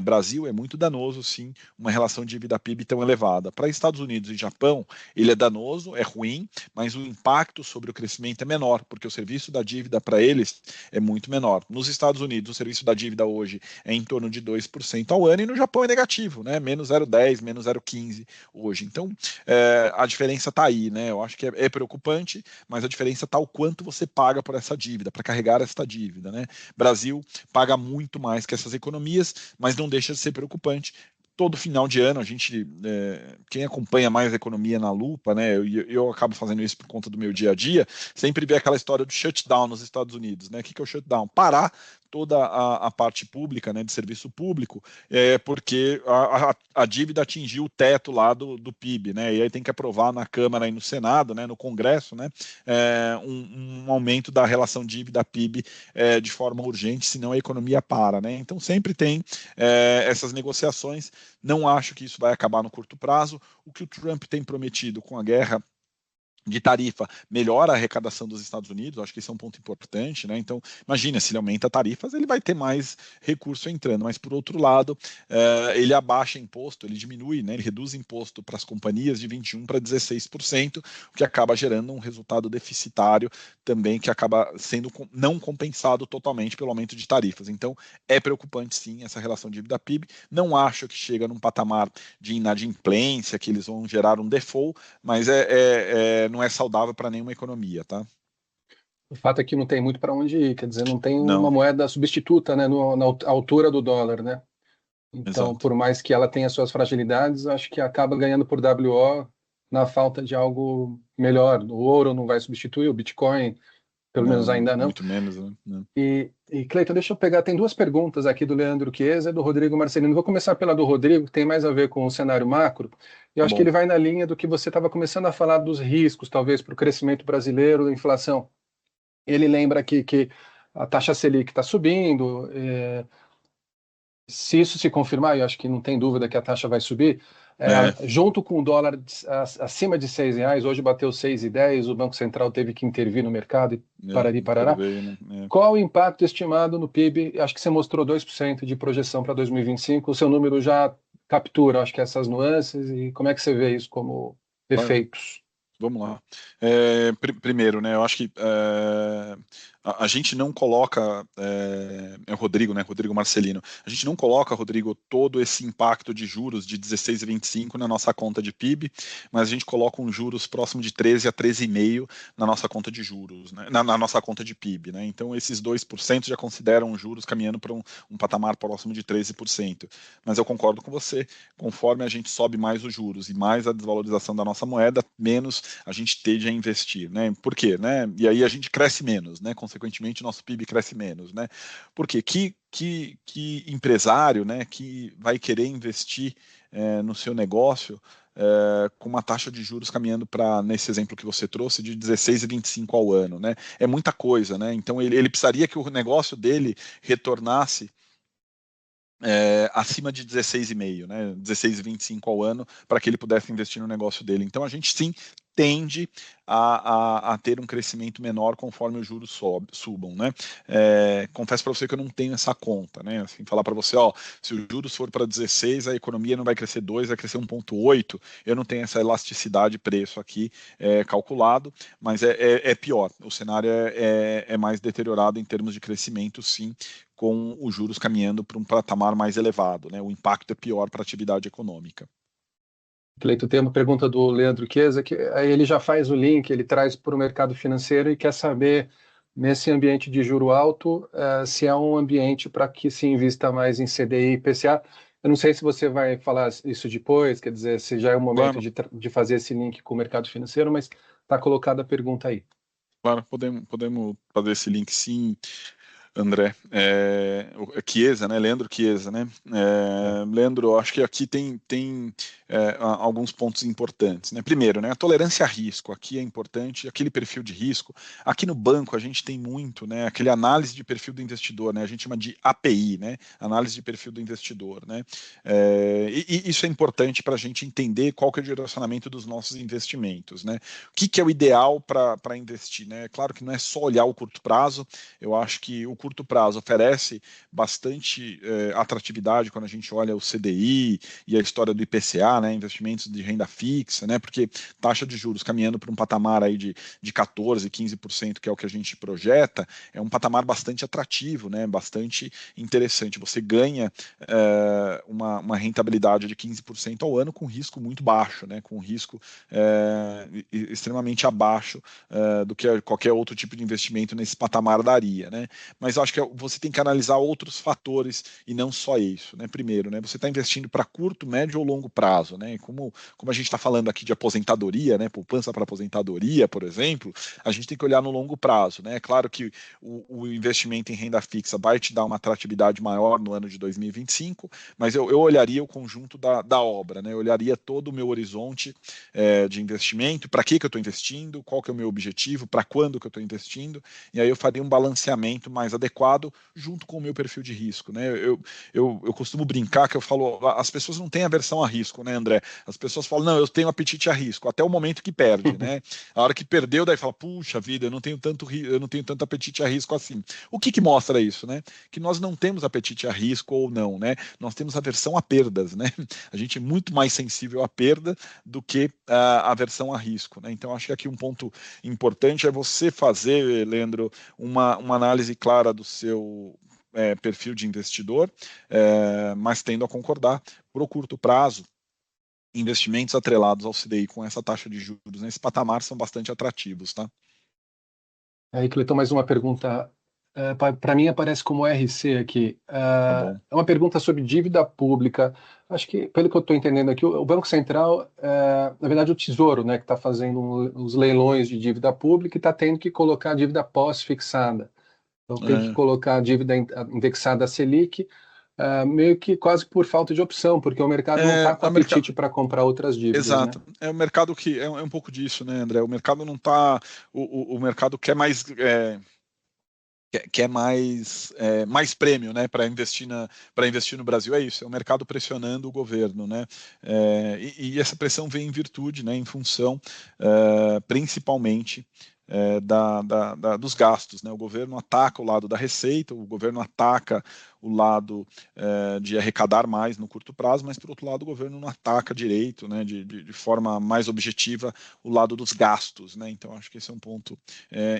Brasil, é muito danoso, sim, uma relação de dívida PIB tão elevada. Para Estados Unidos e Japão, ele é danoso, é ruim, mas o impacto sobre o crescimento é menor. menor, porque o serviço da dívida para eles é muito menor. Nos Estados Unidos, o serviço da dívida hoje é em torno de 2% ao ano, e no Japão é negativo, né? Menos 0,10, menos 0,15 hoje. Então, a diferença está aí, né? Eu acho que é preocupante, mas a diferença está o quanto você paga por essa dívida, para carregar essa dívida, né? Brasil paga muito mais que essas economias, mas não deixa de ser preocupante. Todo final de ano, a gente, quem acompanha mais a economia na lupa, né, eu acabo fazendo isso por conta do meu dia a dia, sempre vê aquela história do shutdown nos Estados Unidos, né? O que é o shutdown? Parar toda a parte pública, né, de serviço público, porque a dívida atingiu o teto lá do PIB, né, e aí tem que aprovar na Câmara e no Senado, né, no Congresso, né, um aumento da relação dívida-PIB de forma urgente, senão a economia para, né, então sempre tem essas negociações. Não acho que isso vai acabar no curto prazo. O que o Trump tem prometido com a guerra de tarifa melhora a arrecadação dos Estados Unidos, acho que esse é um ponto importante, né? Então, imagina, se ele aumenta tarifas, ele vai ter mais recurso entrando, mas por outro lado, ele abaixa imposto, ele diminui, né? Ele reduz imposto para as companhias de 21% para 16%, o que acaba gerando um resultado deficitário também, que acaba sendo não compensado totalmente pelo aumento de tarifas. Então, é preocupante sim essa relação dívida-PIB. Não acho que chega num patamar de inadimplência, que eles vão gerar um default, mas não é saudável para nenhuma economia, tá? O fato é que não tem muito para onde ir, quer dizer, não tem Não. uma moeda substituta, né, na altura do dólar, né? Então, Exato. por mais que ela tenha suas fragilidades, acho que acaba ganhando por WO na falta de algo melhor. O ouro não vai substituir, o Bitcoin, pelo menos ainda não. Muito menos, né? Não. E Cleiton, deixa eu pegar, tem duas perguntas aqui do Leandro Chiesa e do Rodrigo Marcelino. Vou começar pela do Rodrigo, que tem mais a ver com o cenário macro. Eu acho que ele vai na linha do que você estava começando a falar dos riscos, talvez, para o crescimento brasileiro, da inflação. Ele lembra aqui que a taxa Selic está subindo. Se isso se confirmar, eu acho que não tem dúvida que a taxa vai subir, junto com o dólar acima de R$ 6, hoje bateu 6,10, o Banco Central teve que intervir no mercado e parará. Né? Qual o impacto estimado no PIB? Acho que você mostrou 2% de projeção para 2025, o seu número já captura, acho que essas nuances, e como é que você vê isso como efeitos? Vamos lá. Primeiro, né, eu acho que a gente não coloca, é o Rodrigo, né, Rodrigo Marcelino, a gente não coloca, Rodrigo, todo esse impacto de juros de 16 e 25 na nossa conta de PIB, mas a gente coloca um juros próximo de 13 a 13,5 na nossa conta de juros, né, na nossa conta de PIB, né, então esses 2% já consideram juros caminhando para um patamar próximo de 13%, mas eu concordo com você, conforme a gente sobe mais os juros e mais a desvalorização da nossa moeda, menos a gente tende a investir, né? Por quê, né? E aí a gente cresce menos, né? Consequentemente, nosso PIB cresce menos, né? Porque que empresário, né, que vai querer investir no seu negócio com uma taxa de juros caminhando para, nesse exemplo que você trouxe, de 16 e 25 ao ano, né? É muita coisa, né? Então ele precisaria que o negócio dele retornasse acima de 16,5, né, 16,25 ao ano, para que ele pudesse investir no negócio dele. Então a gente sim tende a ter um crescimento menor conforme os juros subam, né? Confesso para você que eu não tenho essa conta, né? Assim, falar para você, ó, se os juros for para 16, a economia não vai crescer 2, vai crescer 1,8. Eu não tenho essa elasticidade de preço aqui calculado, mas é pior. O cenário é mais deteriorado em termos de crescimento, sim, com os juros caminhando para um patamar mais elevado, né? O impacto é pior para a atividade econômica. Cleito, tem uma pergunta do Leandro Chiesa, que aí ele já faz o link, ele traz para o mercado financeiro e quer saber, nesse ambiente de juro alto, se é um ambiente para que se invista mais em CDI e IPCA. Eu não sei se você vai falar isso depois, quer dizer, se já é o momento de fazer esse link com o mercado financeiro, mas está colocada a pergunta aí. Claro, podemos fazer esse link sim, André. Chiesa, né? Leandro Chiesa, né? Leandro, acho que aqui tem alguns pontos importantes, né? Primeiro, né? A tolerância a risco aqui é importante, aquele perfil de risco. Aqui no banco a gente tem muito, né? Aquele análise de perfil do investidor, né? A gente chama de API, né? Análise de perfil do investidor, né? E isso é importante para a gente entender qual que é o direcionamento dos nossos investimentos, né? O que é o ideal para investir, né? Claro que não é só olhar o curto prazo. Eu acho que o curto prazo oferece bastante atratividade quando a gente olha o CDI e a história do IPCA, buscar, né, investimentos de renda fixa, né, porque taxa de juros caminhando para um patamar aí de 14%, 15%, que é o que a gente projeta, é um patamar bastante atrativo, né, bastante interessante. Você ganha uma rentabilidade de 15% ao ano com risco muito baixo, né, com risco extremamente abaixo do que qualquer outro tipo de investimento nesse patamar daria, né? Mas eu acho que você tem que analisar outros fatores e não só isso, né? Primeiro, né, você está investindo para curto, médio ou longo prazo, né? Como a gente está falando aqui de aposentadoria, né, poupança para aposentadoria, por exemplo, a gente tem que olhar no longo prazo, né? É claro que o investimento em renda fixa vai te dar uma atratividade maior no ano de 2025, mas eu olharia o conjunto da obra, né? Eu olharia todo o meu horizonte de investimento, para que eu estou investindo, qual que é o meu objetivo, para quando que eu estou investindo, e aí eu faria um balanceamento mais adequado junto com o meu perfil de risco, né? Eu costumo brincar que eu falo, as pessoas não têm aversão a risco, né, André? As pessoas falam, não, eu tenho apetite a risco, até o momento que perde, né? A hora que perdeu, daí fala, puxa vida, eu não tenho tanto apetite a risco assim. O que mostra isso, né? Que nós não temos apetite a risco ou não, né? Nós temos aversão a perdas, né? A gente é muito mais sensível à perda do que a aversão a risco, né? Então, acho que aqui um ponto importante é você fazer, Leandro, uma análise clara do seu perfil de investidor, mas tendo a concordar, para o curto prazo, investimentos atrelados ao CDI com essa taxa de juros nesse patamar são bastante atrativos, tá? Aí, Cleiton, mais uma pergunta. Para mim aparece como RC aqui. Tá bom. É uma pergunta sobre dívida pública. Acho que, pelo que eu estou entendendo aqui, o Banco Central, na verdade, o Tesouro, né, que está fazendo os leilões de dívida pública e está tendo que colocar dívida pós-fixada. Então, tem que colocar a dívida indexada à Selic, meio que quase por falta de opção, porque o mercado não está com apetite para comprar outras dívidas. Exato. Né? É o mercado que é um pouco disso, né, André? O mercado não está. O mercado quer mais. Quer mais prêmio, né, para investir no Brasil. É isso, é o mercado pressionando o governo, né, e essa pressão vem em virtude, né, em função principalmente dos gastos, né? O governo ataca o lado da receita, o governo ataca o lado de arrecadar mais no curto prazo, mas por outro lado o governo não ataca direito, né, de forma mais objetiva o lado dos gastos, né? Então acho que esse é um ponto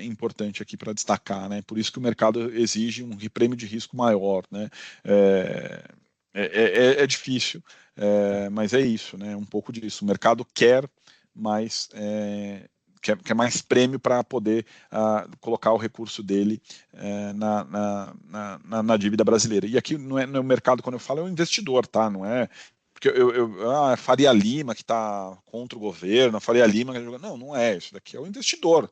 importante aqui para destacar, né? Por isso que o mercado exige um prêmio de risco maior, né? É difícil, mas é isso, né? Um pouco disso. O mercado quer mais quer mais prêmio para poder colocar o recurso dele na dívida brasileira. E aqui não é o mercado, quando eu falo, é o investidor, tá? Não é porque a Faria Lima que está contra o governo, a Faria Lima não é isso daqui, é o investidor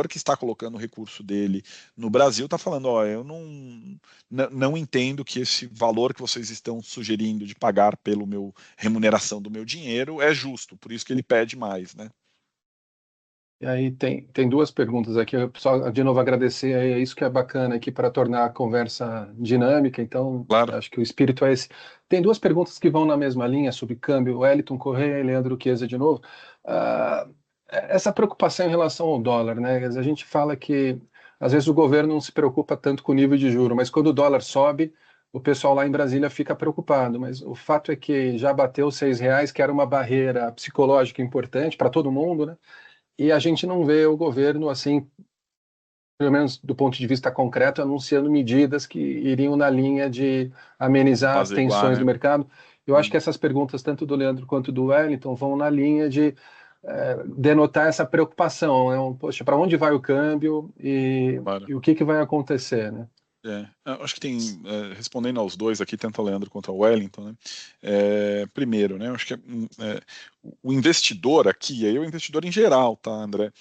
que está colocando o recurso dele no Brasil está falando, eu não entendo que esse valor que vocês estão sugerindo de pagar pelo meu remuneração do meu dinheiro é justo, por isso que ele pede mais, né? E aí tem duas perguntas aqui. Eu só de novo agradecer, é isso que é bacana aqui para tornar a conversa dinâmica. Então, Claro. acho que o espírito é esse. Tem duas perguntas que vão na mesma linha sobre câmbio. Wellington Correia e Leandro Chiesa de novo. Essa preocupação em relação ao dólar, né? A gente fala que às vezes o governo não se preocupa tanto com o nível de juro, mas quando o dólar sobe, o pessoal lá em Brasília fica preocupado. Mas o fato é que já bateu R$ 6, que era uma barreira psicológica importante para todo mundo, né? E a gente não vê o governo, assim, pelo menos do ponto de vista concreto, anunciando medidas que iriam na linha de amenizar as tensões do mercado. Eu acho que essas perguntas, tanto do Leandro quanto do Wellington, vão na linha de denotar essa preocupação. Né? Poxa, para onde vai o câmbio e o que vai acontecer, né? Acho que tem, respondendo aos dois aqui, tanto ao Leandro quanto ao Wellington, né? Primeiro, né? Acho que o investidor aqui, aí o investidor em geral, tá, André?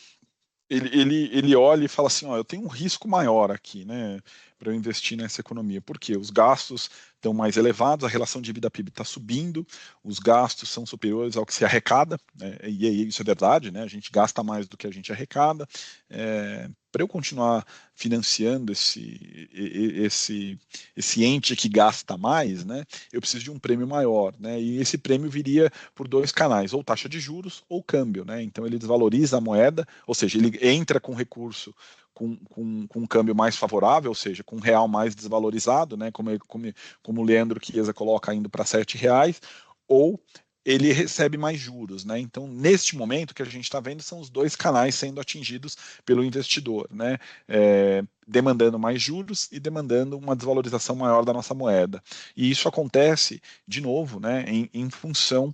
Ele olha e fala assim, eu tenho um risco maior aqui, né, para eu investir nessa economia, porque os gastos estão mais elevados, a relação de dívida PIB está subindo, os gastos são superiores ao que se arrecada, né, e isso é verdade, né, a gente gasta mais do que a gente arrecada, para eu continuar financiando esse ente que gasta mais, né, eu preciso de um prêmio maior, né, e esse prêmio viria por dois canais, ou taxa de juros ou câmbio, né, então ele desvaloriza a moeda, ou seja, ele entra com recurso com um câmbio mais favorável, ou seja, com um real mais desvalorizado, né, como o Leandro Chiesa coloca indo para R$ 7, ou ele recebe mais juros, né? Então, neste momento, o que a gente está vendo são os dois canais sendo atingidos pelo investidor, né? Demandando mais juros e demandando uma desvalorização maior da nossa moeda. E isso acontece, de novo, né, em função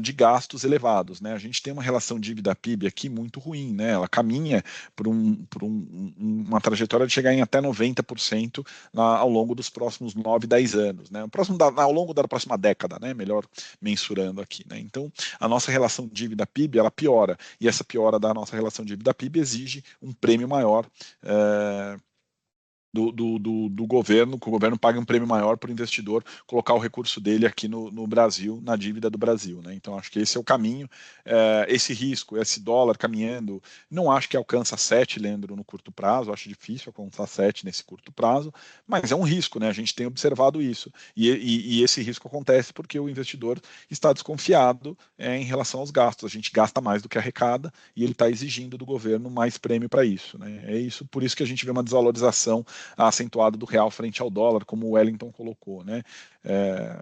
de gastos elevados, né? A gente tem uma relação dívida-PIB aqui muito ruim, né? Ela caminha por uma trajetória de chegar em até 90% ao longo dos próximos 9, 10 anos, né? Ao longo da próxima década, né? Melhor mensurando aqui, né? Então, a nossa relação dívida-PIB, ela piora, e essa piora da nossa relação dívida-PIB exige um prêmio maior do governo, que o governo pague um prêmio maior para o investidor colocar o recurso dele aqui no Brasil, na dívida do Brasil, né? Então, acho que esse é o caminho, esse risco, esse dólar caminhando, não acho que alcança 7, Leandro, no curto prazo, acho difícil alcançar 7 nesse curto prazo, mas é um risco, né? A gente tem observado isso, e esse risco acontece porque o investidor está desconfiado em relação aos gastos, a gente gasta mais do que arrecada, e ele está exigindo do governo mais prêmio para isso, né? É isso, por isso que a gente vê uma desvalorização acentuado do real frente ao dólar, como o Wellington colocou, né?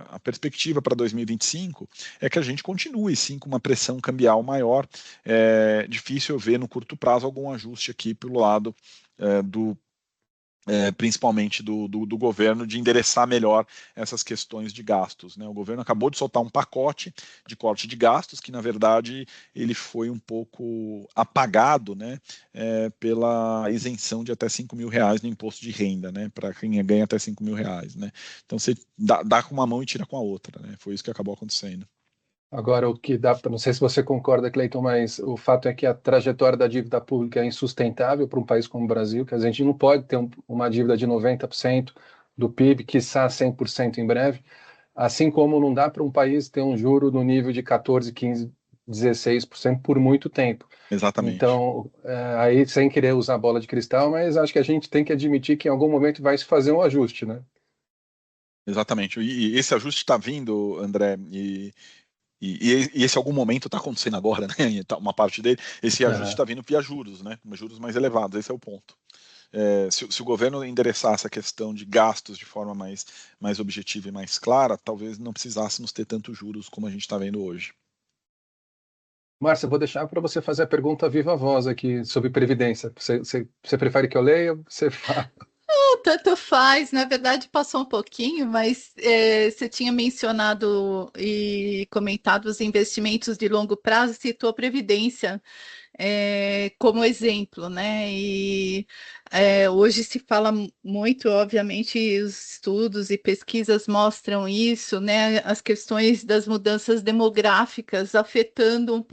A perspectiva para 2025 é que a gente continue sim com uma pressão cambial maior. É difícil eu ver no curto prazo algum ajuste aqui pelo lado principalmente do governo, de endereçar melhor essas questões de gastos, né? O governo acabou de soltar um pacote de corte de gastos que, na verdade, ele foi um pouco apagado, né, pela isenção de até R$ 5.000 no imposto de renda, né, para quem ganha até R$ 5.000, né? Então, você dá com uma mão e tira com a outra, né? Foi isso que acabou acontecendo. Agora, o que dá, não sei se você concorda, Cleiton, mas o fato é que a trajetória da dívida pública é insustentável para um país como o Brasil, que a gente não pode ter uma dívida de 90% do PIB, quiçá 100% em breve, assim como não dá para um país ter um juro no nível de 14, 15, 16% por muito tempo. Exatamente. Então, aí sem querer usar bola de cristal, mas acho que a gente tem que admitir que em algum momento vai se fazer um ajuste, né? Exatamente. E esse ajuste está vindo, André, e esse algum momento está acontecendo agora, né? Uma parte dele, esse ajuste está vindo via juros, né? Juros mais elevados, esse é o ponto. Se o governo endereçar essa questão de gastos de forma mais objetiva e mais clara, talvez não precisássemos ter tantos juros como a gente está vendo hoje. Márcia, vou deixar para você fazer a pergunta viva voz aqui sobre Previdência. Você prefere que eu leia? Você fala. Tanto faz, na verdade passou um pouquinho, mas você tinha mencionado e comentado os investimentos de longo prazo, citou a Previdência como exemplo, né? E hoje se fala muito, obviamente, os estudos e pesquisas mostram isso, né? As questões das mudanças demográficas afetando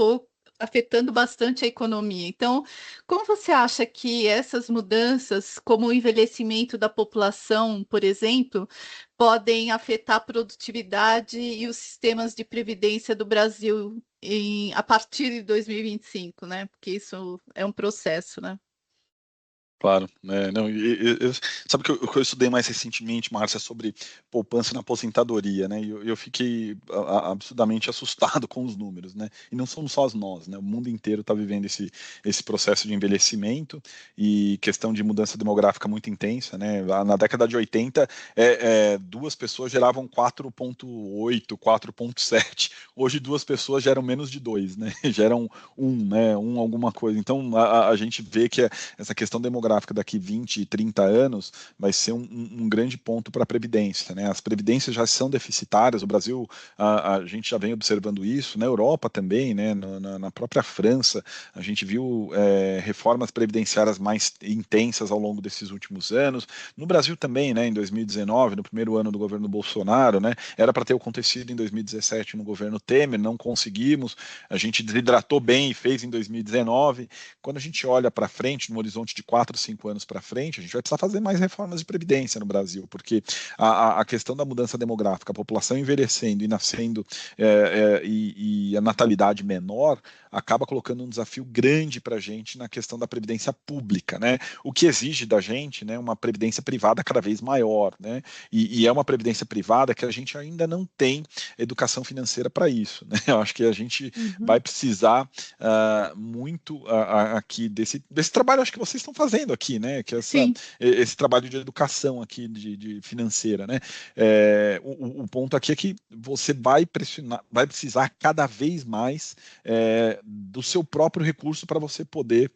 bastante a economia. Então, como você acha que essas mudanças, como o envelhecimento da população, por exemplo, podem afetar a produtividade e os sistemas de previdência do Brasil a partir de 2025, né? Porque isso é um processo, né? Claro, né? Não, sabe que eu estudei mais recentemente, Márcia, sobre poupança na aposentadoria, né? E eu fiquei absurdamente assustado com os números, né? E não somos só nós, né? O mundo inteiro está vivendo esse processo de envelhecimento e questão de mudança demográfica muito intensa, né? Na década de 80, duas pessoas geravam 4,8, 4,7. Hoje, duas pessoas geram menos de 2, né? Geram né? Alguma coisa. Então, a gente vê que essa questão demográfica daqui 20, 30 anos vai ser um grande ponto para a Previdência, né? As Previdências já são deficitárias, o Brasil, a gente já vem observando isso, na Europa também, né? Na própria França, a gente viu reformas previdenciárias mais intensas ao longo desses últimos anos, no Brasil também, né? Em 2019, no primeiro ano do governo Bolsonaro, né? Era para ter acontecido em 2017 no governo Temer, não conseguimos, a gente desidratou bem e fez em 2019, quando a gente olha para frente, no horizonte de 4, 5 anos para frente, a gente vai precisar fazer mais reformas de previdência no Brasil, porque a questão da mudança demográfica, a população envelhecendo e nascendo e a natalidade menor, acaba colocando um desafio grande para a gente na questão da previdência pública, né? O que exige da gente, né, uma previdência privada cada vez maior, né? E é uma previdência privada que a gente ainda não tem educação financeira para isso, né? Eu acho que a gente vai precisar muito aqui desse trabalho, acho que vocês estão fazendo fazendo aqui, né? Que é Sim. esse trabalho de educação aqui de financeira, né? O ponto aqui é que você vai precisar cada vez mais do seu próprio recurso para você poder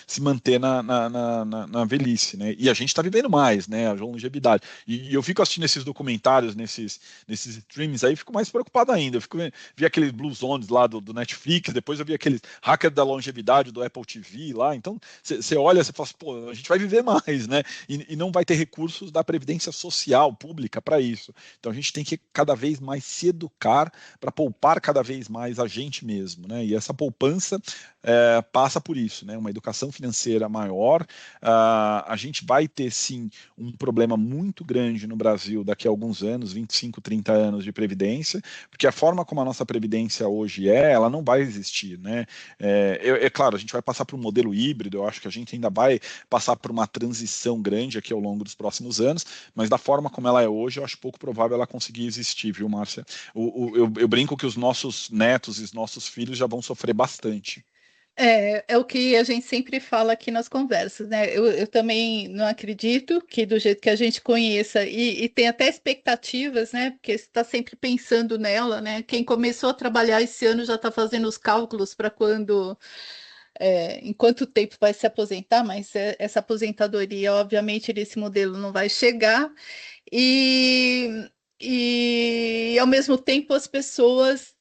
se manter na velhice, né? E a gente está vivendo mais, né? A longevidade. E eu fico assistindo esses documentários, nesses streams aí, fico mais preocupado ainda. Vi aqueles Blue Zones lá do Netflix, depois eu vi aqueles Hacker da Longevidade do Apple TV lá. Então, você olha, você fala assim, pô, a gente vai viver mais, né? E não vai ter recursos da Previdência Social pública para isso. Então, a gente tem que cada vez mais se educar para poupar cada vez mais a gente mesmo, né? E essa poupança passa por isso, né? Uma educação financeira maior. A gente vai ter, sim, um problema muito grande no Brasil daqui a alguns anos, 25, 30 anos de previdência, porque a forma como a nossa previdência hoje ela não vai existir, né? Claro, a gente vai passar por um modelo híbrido, eu acho que a gente ainda vai passar por uma transição grande aqui ao longo dos próximos anos, mas da forma como ela é hoje, eu acho pouco provável ela conseguir existir, viu, Márcia? Eu brinco que os nossos netos e os nossos filhos já vão sofrer bastante. É o que a gente sempre fala aqui nas conversas, né? Eu também não acredito que do jeito que a gente conheça, e tem até expectativas, né? Porque você está sempre pensando nela, né? Quem começou a trabalhar esse ano já está fazendo os cálculos para em quanto tempo vai se aposentar, mas essa aposentadoria, obviamente, nesse modelo não vai chegar, e, e ao mesmo tempo as pessoas,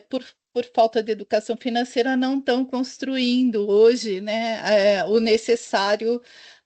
por falta de educação financeira, não estão construindo hoje, né, o necessário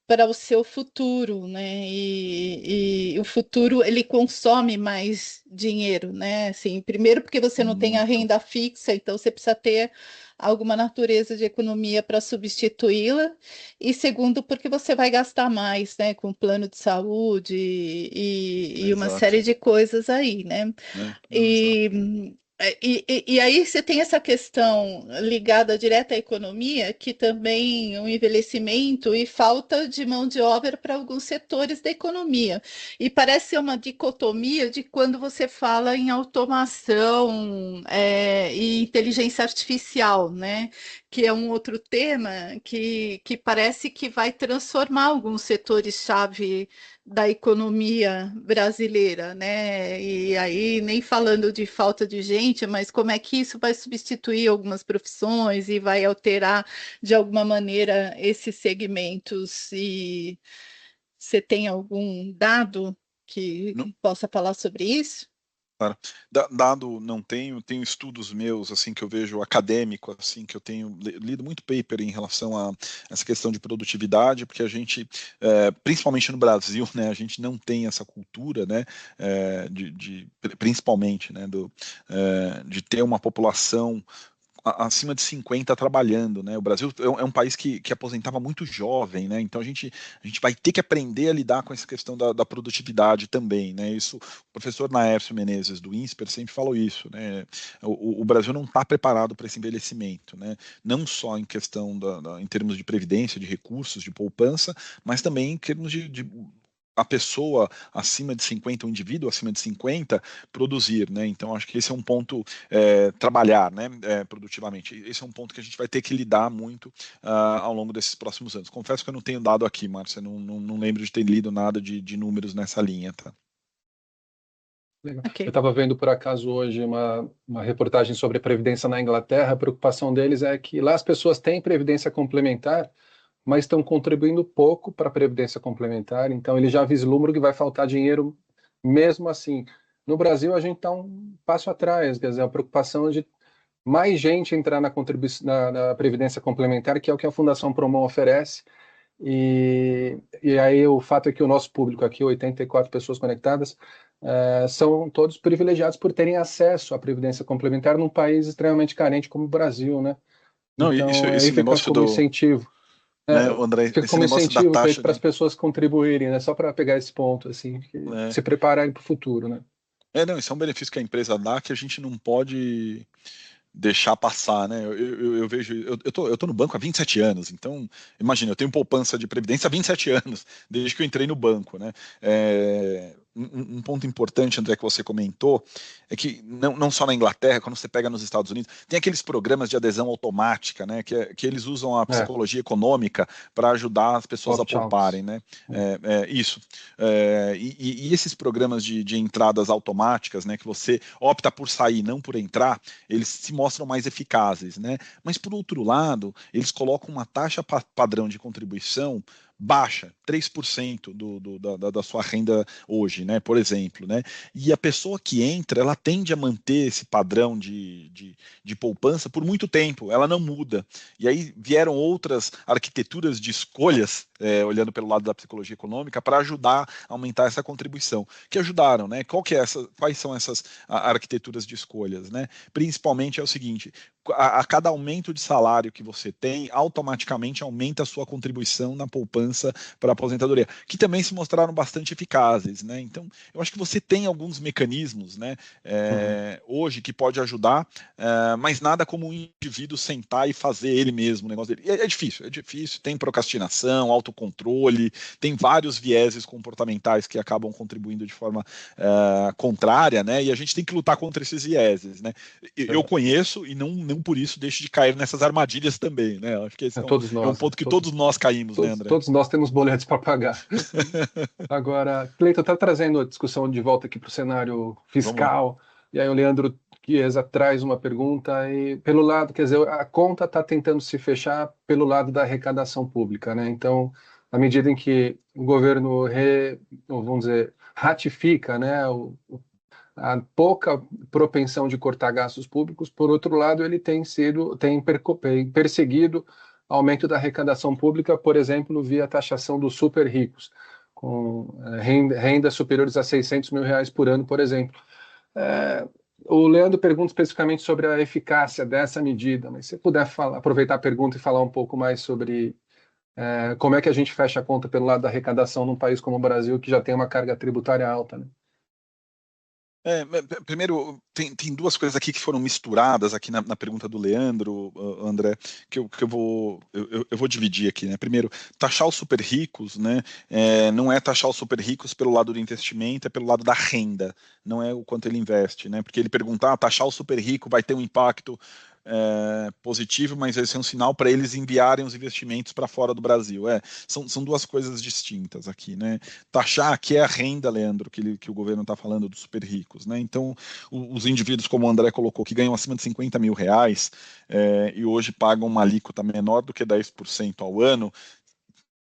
para o seu futuro, né? E o futuro ele consome mais dinheiro, né? Assim, primeiro porque você não tem a Muito. renda fixa, então você precisa ter alguma natureza de economia para substituí-la, e segundo porque você vai gastar mais, né? Com plano de saúde e uma Exato. série de coisas aí, né? Não, exato. E aí você tem essa questão ligada direta à economia, que também o envelhecimento e falta de mão de obra para alguns setores da economia. E parece ser uma dicotomia de quando você fala em automação, e inteligência artificial, né? Que é um outro tema que parece que vai transformar alguns setores-chave da economia brasileira, né? E aí, nem falando de falta de gente, mas como é que isso vai substituir algumas profissões e vai alterar de alguma maneira esses segmentos? E você tem algum dado que possa falar sobre isso? Claro. Dado não tenho estudos meus assim que eu vejo acadêmico assim que eu tenho lido muito paper em relação a essa questão de produtividade, porque a gente, principalmente no Brasil, né, a gente não tem essa cultura, né, principalmente, né, de ter uma população acima de 50 trabalhando, né? O Brasil é um país que aposentava muito jovem, né? Então a gente vai ter que aprender a lidar com essa questão da produtividade também, né? Isso, o professor Naércio Menezes do INSPER sempre falou isso, né? O Brasil não está preparado para esse envelhecimento, né? Não só em questão em termos de previdência, de recursos, de poupança, mas também em termos de a pessoa acima de 50, o indivíduo acima de 50, produzir, né? Então, acho que esse é um ponto, trabalhar, né, produtivamente. Esse é um ponto que a gente vai ter que lidar muito ao longo desses próximos anos. Confesso que eu não tenho dado aqui, Márcia, não lembro de ter lido nada de números nessa linha, tá? Legal. Eu Ok. estava vendo por acaso hoje uma reportagem sobre a previdência na Inglaterra. A preocupação deles é que lá as pessoas têm previdência complementar, mas estão contribuindo pouco para a previdência complementar. Então, ele já vislumbra que vai faltar dinheiro mesmo assim. No Brasil, a gente está um passo atrás, quer dizer, a preocupação de mais gente entrar na contribuição na previdência complementar, que é o que a Fundação Promon oferece. E aí o fato é que o nosso público aqui, 84 pessoas conectadas, são todos privilegiados por terem acesso à previdência complementar num país extremamente carente como o Brasil, né? Não, Então, aí esse fica negócio como incentivo, né, André, fica esse como negócio da incentivo taxa para as de, pessoas contribuírem, né? Só para pegar esse ponto, assim, né, se prepararem para o futuro, né? não, isso é um benefício que a empresa dá que a gente não pode deixar passar, né? Eu vejo, eu tô no banco há 27 anos, então, imagina, eu tenho poupança de previdência há 27 anos, desde que eu entrei no banco, né? um ponto importante, André, que você comentou, é que não só na Inglaterra, quando você pega nos Estados Unidos, tem aqueles programas de adesão automática, né, que eles usam a psicologia econômica para ajudar as pessoas a pouparem, né? Isso. E esses programas de entradas automáticas, né, que você opta por sair, não por entrar, eles se mostram mais eficazes, né? Mas, por outro lado, eles colocam uma taxa padrão de contribuição baixa, 3% da sua renda hoje, né, por exemplo, né, e a pessoa que entra, ela tende a manter esse padrão de poupança por muito tempo, ela não muda, e aí vieram outras arquiteturas de escolhas, olhando pelo lado da psicologia econômica, para ajudar a aumentar essa contribuição, que ajudaram, né, quais são essas arquiteturas de escolhas, né, principalmente é o seguinte, a cada aumento de salário que você tem, automaticamente aumenta a sua contribuição na poupança para a aposentadoria, que também se mostraram bastante eficazes, né? Então, eu acho que você tem alguns mecanismos, né, hoje que pode ajudar, mas nada como um indivíduo sentar e fazer ele mesmo o negócio dele. É difícil, tem procrastinação, autocontrole, tem vários vieses comportamentais que acabam contribuindo de forma contrária, né? E a gente tem que lutar contra esses vieses, né? Eu conheço e não por isso deixo de cair nessas armadilhas também, né? Acho que esse é um ponto que todos nós caímos, né, André? Todos nós temos boletos para pagar. Agora, Cleiton, está trazendo a discussão de volta aqui para o cenário fiscal, e aí o Leandro Chiesa traz uma pergunta, e pelo lado, quer dizer, a conta está tentando se fechar pelo lado da arrecadação pública, né? Então, à medida em que o governo, vamos dizer, ratifica, né, a pouca propensão de cortar gastos públicos, por outro lado, ele tem perseguido aumento da arrecadação pública, por exemplo, via taxação dos super ricos, com rendas superiores a R$ 600 mil por ano, por exemplo. O Leandro pergunta especificamente sobre a eficácia dessa medida, mas se puder aproveitar a pergunta e falar um pouco mais sobre como é que a gente fecha a conta pelo lado da arrecadação num país como o Brasil, que já tem uma carga tributária alta, né? Primeiro, tem duas coisas aqui que foram misturadas aqui na pergunta do Leandro, André, que eu vou dividir aqui, né? Primeiro, taxar os super ricos, né? Não é taxar os super ricos pelo lado do investimento, é pelo lado da renda, não é o quanto ele investe, né? Porque ele perguntar, taxar o super rico vai ter um impacto positivo, mas esse é um sinal para eles enviarem os investimentos para fora do Brasil. São duas coisas distintas aqui, né? Taxar aqui é a renda, Leandro, que o governo está falando dos super ricos, né? Então, os indivíduos, como o André colocou, que ganham acima de R$ 50 mil e hoje pagam uma alíquota menor do que 10% ao ano,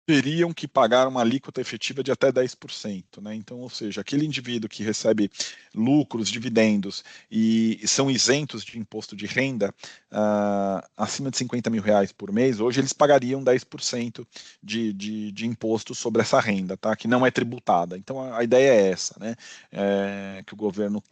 teriam que pagar uma alíquota efetiva de até 10%, né? Então, ou seja, aquele indivíduo que recebe lucros, dividendos e são isentos de imposto de renda acima de R$ 50 mil por mês, hoje eles pagariam 10% de imposto sobre essa renda, tá? Que não é tributada. Então, a ideia é essa, né? Que o governo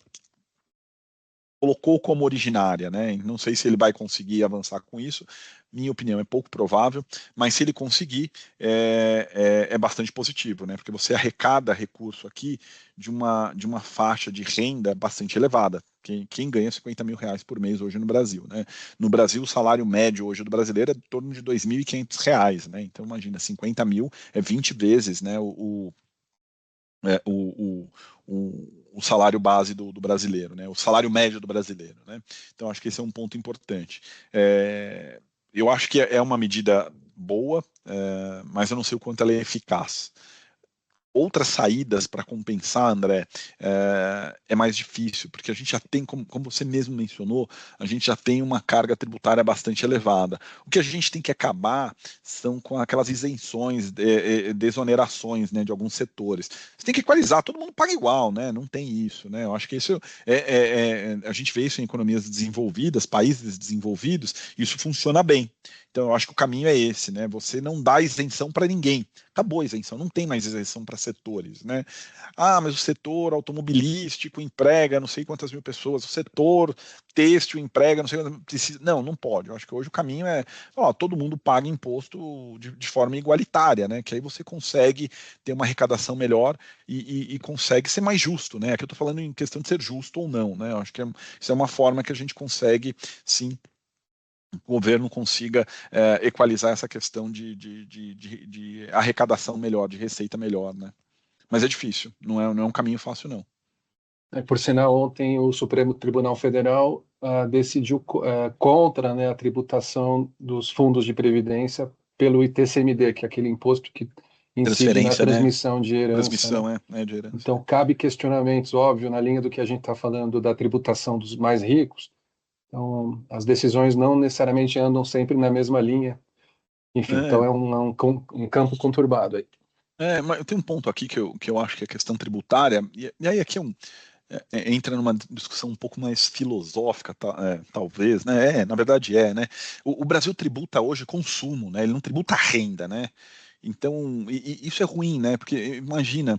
colocou como originária, né? Não sei se ele vai conseguir avançar com isso. Minha opinião é pouco provável, mas se ele conseguir, é bastante positivo, né? Porque você arrecada recurso aqui de uma faixa de renda bastante elevada. Quem ganha R$ 50 mil por mês hoje no Brasil, né? No Brasil, o salário médio hoje do brasileiro é em torno de R$ 2.500, né? Então, imagina, 50 mil é 20 vezes, né? O salário base do brasileiro, né? O salário médio do brasileiro, né? Então, acho que esse é um ponto importante. Eu acho que é uma medida boa, mas eu não sei o quanto ela é eficaz. Outras saídas para compensar, André, é mais difícil, porque a gente já tem, como você mesmo mencionou, a gente já tem uma carga tributária bastante elevada. O que a gente tem que acabar são com aquelas isenções, desonerações, né, de alguns setores. Você tem que equalizar, todo mundo paga igual, né? Não tem isso, né? Eu acho que isso a gente vê isso em economias desenvolvidas, países desenvolvidos, e isso funciona bem. Então, eu acho que o caminho é esse, né? Você não dá isenção para ninguém. Acabou a isenção, não tem mais isenção para setores, né? Mas o setor automobilístico emprega não sei quantas mil pessoas, o setor têxtil emprega não sei quantas precisa. Não pode. Eu acho que hoje o caminho é, todo mundo paga imposto de forma igualitária, né? Que aí você consegue ter uma arrecadação melhor e consegue ser mais justo, né? Aqui eu estou falando em questão de ser justo ou não, né? Eu acho que isso é uma forma que a gente consegue, sim, o governo consiga equalizar essa questão de arrecadação melhor, de receita melhor, né? Mas é difícil, não é um caminho fácil, não. Por sinal, ontem o Supremo Tribunal Federal decidiu contra, né, a tributação dos fundos de previdência pelo ITCMD, que é aquele imposto que incide na Transferência, né? transmissão de herança, né? Transmissão, de herança. Então, cabe questionamentos, óbvio, na linha do que a gente está falando da tributação dos mais ricos. Então, as decisões não necessariamente andam sempre na mesma linha. Enfim, então é um campo conturbado aí. Mas tem um ponto aqui que eu acho que é a questão tributária, e aí aqui entra numa discussão um pouco mais filosófica, talvez, né? Na verdade né? O Brasil tributa hoje consumo, né? Ele não tributa renda, né? Então, isso é ruim, né? Porque imagina,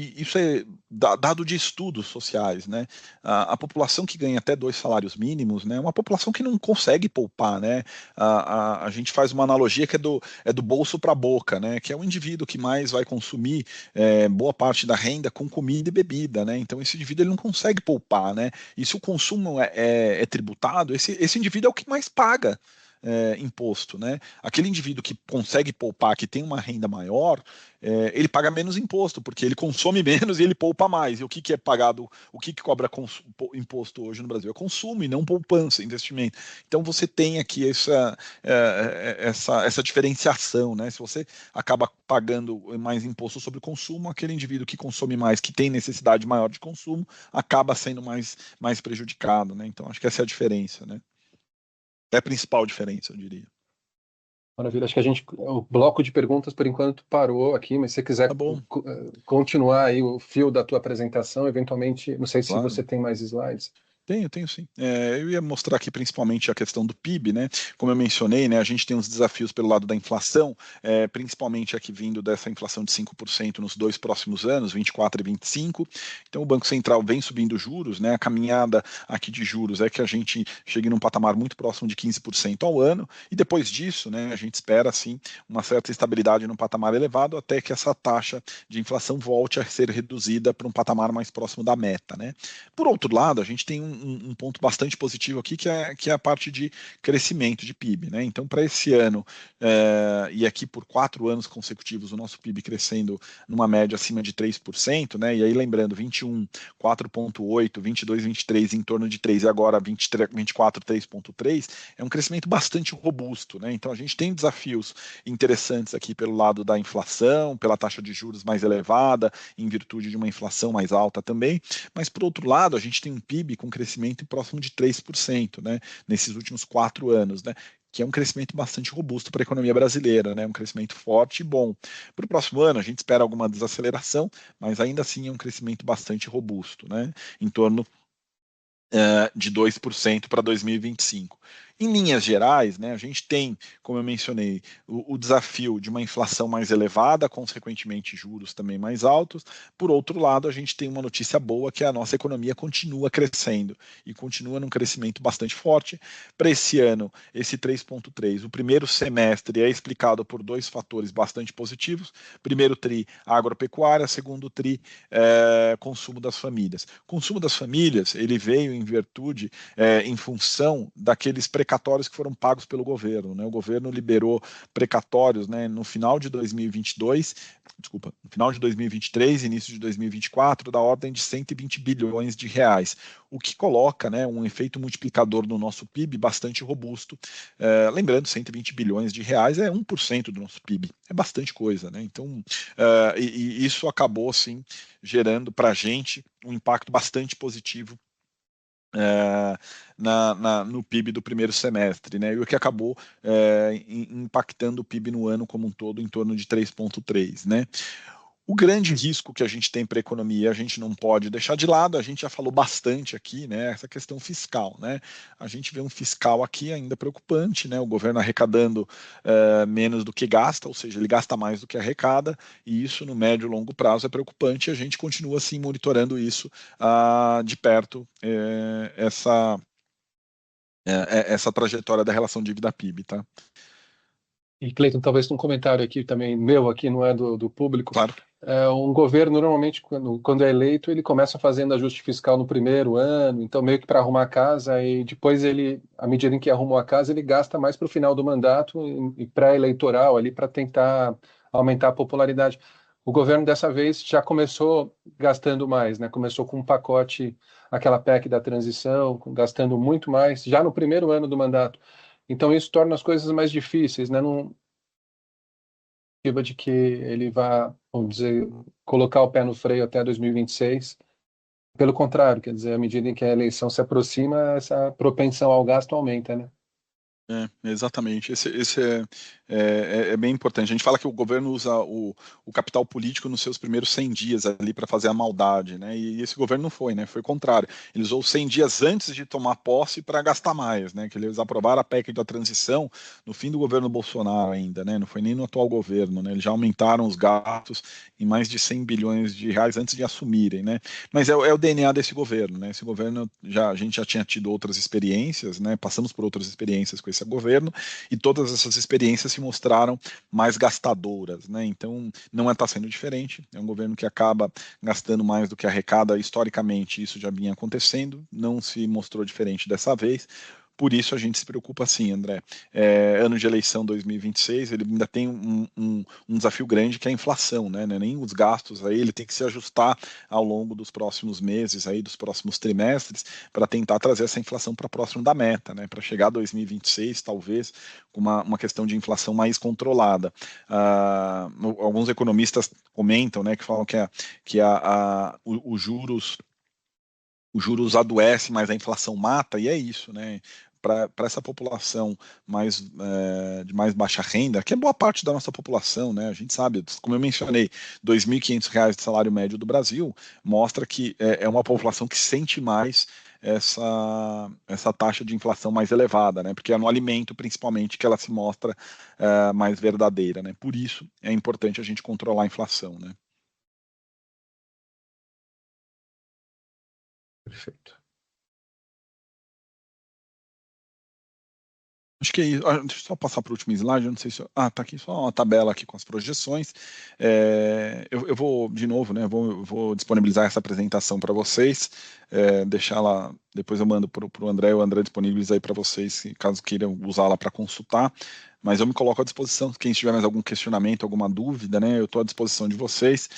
isso é dado de estudos sociais, né? A população que ganha até 2 salários mínimos, né? É uma população que não consegue poupar, né? A gente faz uma analogia que é do bolso para a boca, né? Que é o indivíduo que mais vai consumir boa parte da renda com comida e bebida, né? Então, esse indivíduo ele não consegue poupar, né? E se o consumo é tributado, esse indivíduo é o que mais paga imposto, né? Aquele indivíduo que consegue poupar, que tem uma renda maior, ele paga menos imposto, porque ele consome menos e ele poupa mais. E o que é pagado, o que cobra imposto hoje no Brasil? É consumo e não poupança, investimento. Então você tem aqui essa diferenciação, né? Se você acaba pagando mais imposto sobre consumo, aquele indivíduo que consome mais, que tem necessidade maior de consumo, acaba sendo mais prejudicado, né? Então acho que essa é a diferença, né? É a principal diferença, eu diria. Maravilha, acho que o bloco de perguntas por enquanto parou aqui, mas se você quiser continuar aí o fio da tua apresentação, eventualmente, não sei se você tem mais slides. Tenho sim. Eu ia mostrar aqui principalmente a questão do PIB, né? Como eu mencionei, né, a gente tem uns desafios pelo lado da inflação, principalmente aqui vindo dessa inflação de 5% nos 2 próximos anos, 24 e 25. Então o Banco Central vem subindo juros, né? A caminhada aqui de juros é que a gente chegue num patamar muito próximo de 15% ao ano, e depois disso, né, a gente espera assim uma certa estabilidade num patamar elevado até que essa taxa de inflação volte a ser reduzida para um patamar mais próximo da meta, né? Por outro lado, a gente tem um ponto bastante positivo aqui, que é a parte de crescimento de PIB, né? Então, para esse ano, e aqui por 4 anos consecutivos, o nosso PIB crescendo numa média acima de 3%, né? E aí, lembrando, 21, 4,8, 22, 23, em torno de 3, e agora 23, 24, 3,3, é um crescimento bastante robusto, né? Então, a gente tem desafios interessantes aqui pelo lado da inflação, pela taxa de juros mais elevada, em virtude de uma inflação mais alta também, mas, por outro lado, a gente tem um PIB com crescimento próximo de 3%, né, nesses últimos 4 anos, né, que é um crescimento bastante robusto para a economia brasileira, né, um crescimento forte e bom. Para o próximo ano, a gente espera alguma desaceleração, mas ainda assim é um crescimento bastante robusto, né, em torno de 2% para 2025. Em linhas gerais, né, a gente tem, como eu mencionei, o desafio de uma inflação mais elevada, consequentemente juros também mais altos. Por outro lado, a gente tem uma notícia boa, que a nossa economia continua crescendo e continua num crescimento bastante forte. Para esse ano, esse 3,3, o primeiro semestre é explicado por 2 fatores bastante positivos. Primeiro tri, agropecuária, segundo tri, consumo das famílias. Consumo das famílias, ele veio em virtude, em função daqueles precatórios que foram pagos pelo governo, né? O governo liberou precatórios, né, no final de 2022, no final de 2023, início de 2024, da ordem de 120 bilhões de reais, o que coloca, né, um efeito multiplicador no nosso PIB bastante robusto. Lembrando, 120 bilhões de reais é 1% do nosso PIB, é bastante coisa, né? Então, e isso acabou, assim, gerando para a gente um impacto bastante positivo no PIB do primeiro semestre, né? E o que acabou impactando o PIB no ano como um todo em torno de 3,3, né? O grande risco que a gente tem para a economia, a gente não pode deixar de lado, a gente já falou bastante aqui, né, essa questão fiscal, né? A gente vê um fiscal aqui ainda preocupante, né? O governo arrecadando menos do que gasta, ou seja, ele gasta mais do que arrecada, e isso no médio e longo prazo é preocupante, e a gente continua assim monitorando isso de perto, essa trajetória da relação dívida-PIB, tá? E, Cleiton, talvez um comentário aqui também meu, aqui não é do público. Claro. Um governo, normalmente, quando é eleito, ele começa fazendo ajuste fiscal no primeiro ano, então meio que para arrumar a casa, e depois ele, à medida em que arrumou a casa, ele gasta mais para o final do mandato e pré-eleitoral ali para tentar aumentar a popularidade. O governo dessa vez já começou gastando mais, né? Começou com um pacote, aquela PEC da transição, gastando muito mais, já no primeiro ano do mandato. Então isso torna as coisas mais difíceis, né? Não de que ele vá, vamos dizer, colocar o pé no freio até 2026. Pelo contrário, quer dizer, à medida em que a eleição se aproxima, essa propensão ao gasto aumenta, né? Exatamente. Esse é bem importante. A gente fala que o governo usa o capital político nos seus primeiros 100 dias ali para fazer a maldade, né? E esse governo não foi, né? Foi o contrário. Ele usou 100 dias antes de tomar posse para gastar mais, né? Que eles aprovaram a PEC da transição no fim do governo Bolsonaro ainda, né? Não foi nem no atual governo, né? Eles já aumentaram os gastos em mais de 100 bilhões de reais antes de assumirem, né? Mas é o DNA desse governo, né? Esse governo a gente já tinha tido outras experiências, né? Passamos por outras experiências com esse governo e todas essas experiências se mostraram mais gastadoras, né? Então não está sendo diferente. É um governo que acaba gastando mais do que arrecada historicamente. Isso já vinha acontecendo. Não se mostrou diferente dessa vez. Por isso a gente se preocupa sim, André. Ano de eleição 2026, ele ainda tem um desafio grande que é a inflação, né? Nem os gastos aí, ele tem que se ajustar ao longo dos próximos meses, aí, dos próximos trimestres, para tentar trazer essa inflação para próximo da meta, né? Para chegar a 2026, talvez, com uma questão de inflação mais controlada. Alguns economistas comentam, né, que falam que os juros adoece, mas a inflação mata, e é isso, né? Para essa população de mais baixa renda, que é boa parte da nossa população, né? A gente sabe, como eu mencionei, R$ 2.500 de salário médio do Brasil mostra que é uma população que sente mais essa taxa de inflação mais elevada, né? Porque é no alimento, principalmente, que ela se mostra mais verdadeira, né? Por isso é importante a gente controlar a inflação, né? Perfeito. Acho que é isso. Deixa eu só passar para o último slide. Eu não sei se. Tá aqui só uma tabela aqui com as projeções. Eu vou, de novo, né? Vou disponibilizar essa apresentação para vocês. Deixar lá. Depois eu mando para o André. O André disponibiliza aí para vocês, caso queiram usá-la para consultar. Mas eu me coloco à disposição. Quem tiver mais algum questionamento, alguma dúvida, né? Eu estou à disposição de vocês.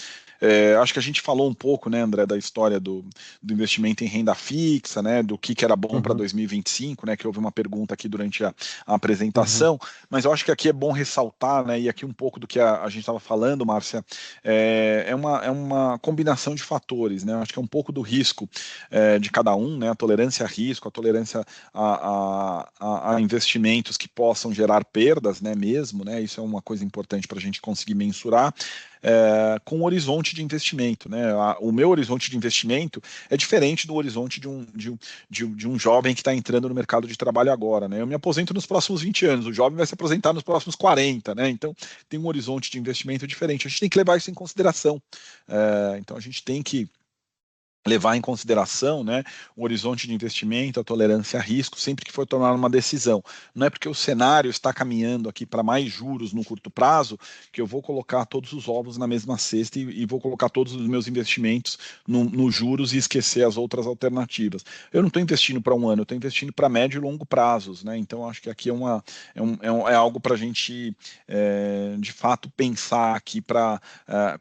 Acho que a gente falou um pouco, né, André, da história do investimento em renda fixa, né, do que era bom para 2025, né, que houve uma pergunta aqui durante a apresentação, mas eu acho que aqui é bom ressaltar, né, e aqui um pouco do que a gente estava falando, Márcia, é uma combinação de fatores, né, eu acho que é um pouco do risco de cada um, né, a tolerância a risco, a tolerância a investimentos que possam gerar perdas, né, mesmo, né, isso é uma coisa importante para a gente conseguir mensurar, com o horizonte de investimento, né? O meu horizonte de investimento é diferente do horizonte de um jovem que está entrando no mercado de trabalho agora, né? Eu me aposento nos próximos 20 anos, o jovem vai se aposentar nos próximos 40, né? Então tem um horizonte de investimento diferente. A gente tem que levar isso em consideração. Então a gente tem que levar em consideração, né, o horizonte de investimento, a tolerância a risco, sempre que for tomar uma decisão. Não é porque o cenário está caminhando aqui para mais juros no curto prazo que eu vou colocar todos os ovos na mesma cesta e vou colocar todos os meus investimentos no juros e esquecer as outras alternativas. Eu não estou investindo para um ano, eu estou investindo para médio e longo prazos, né? Então acho que aqui é algo para a gente de fato pensar aqui para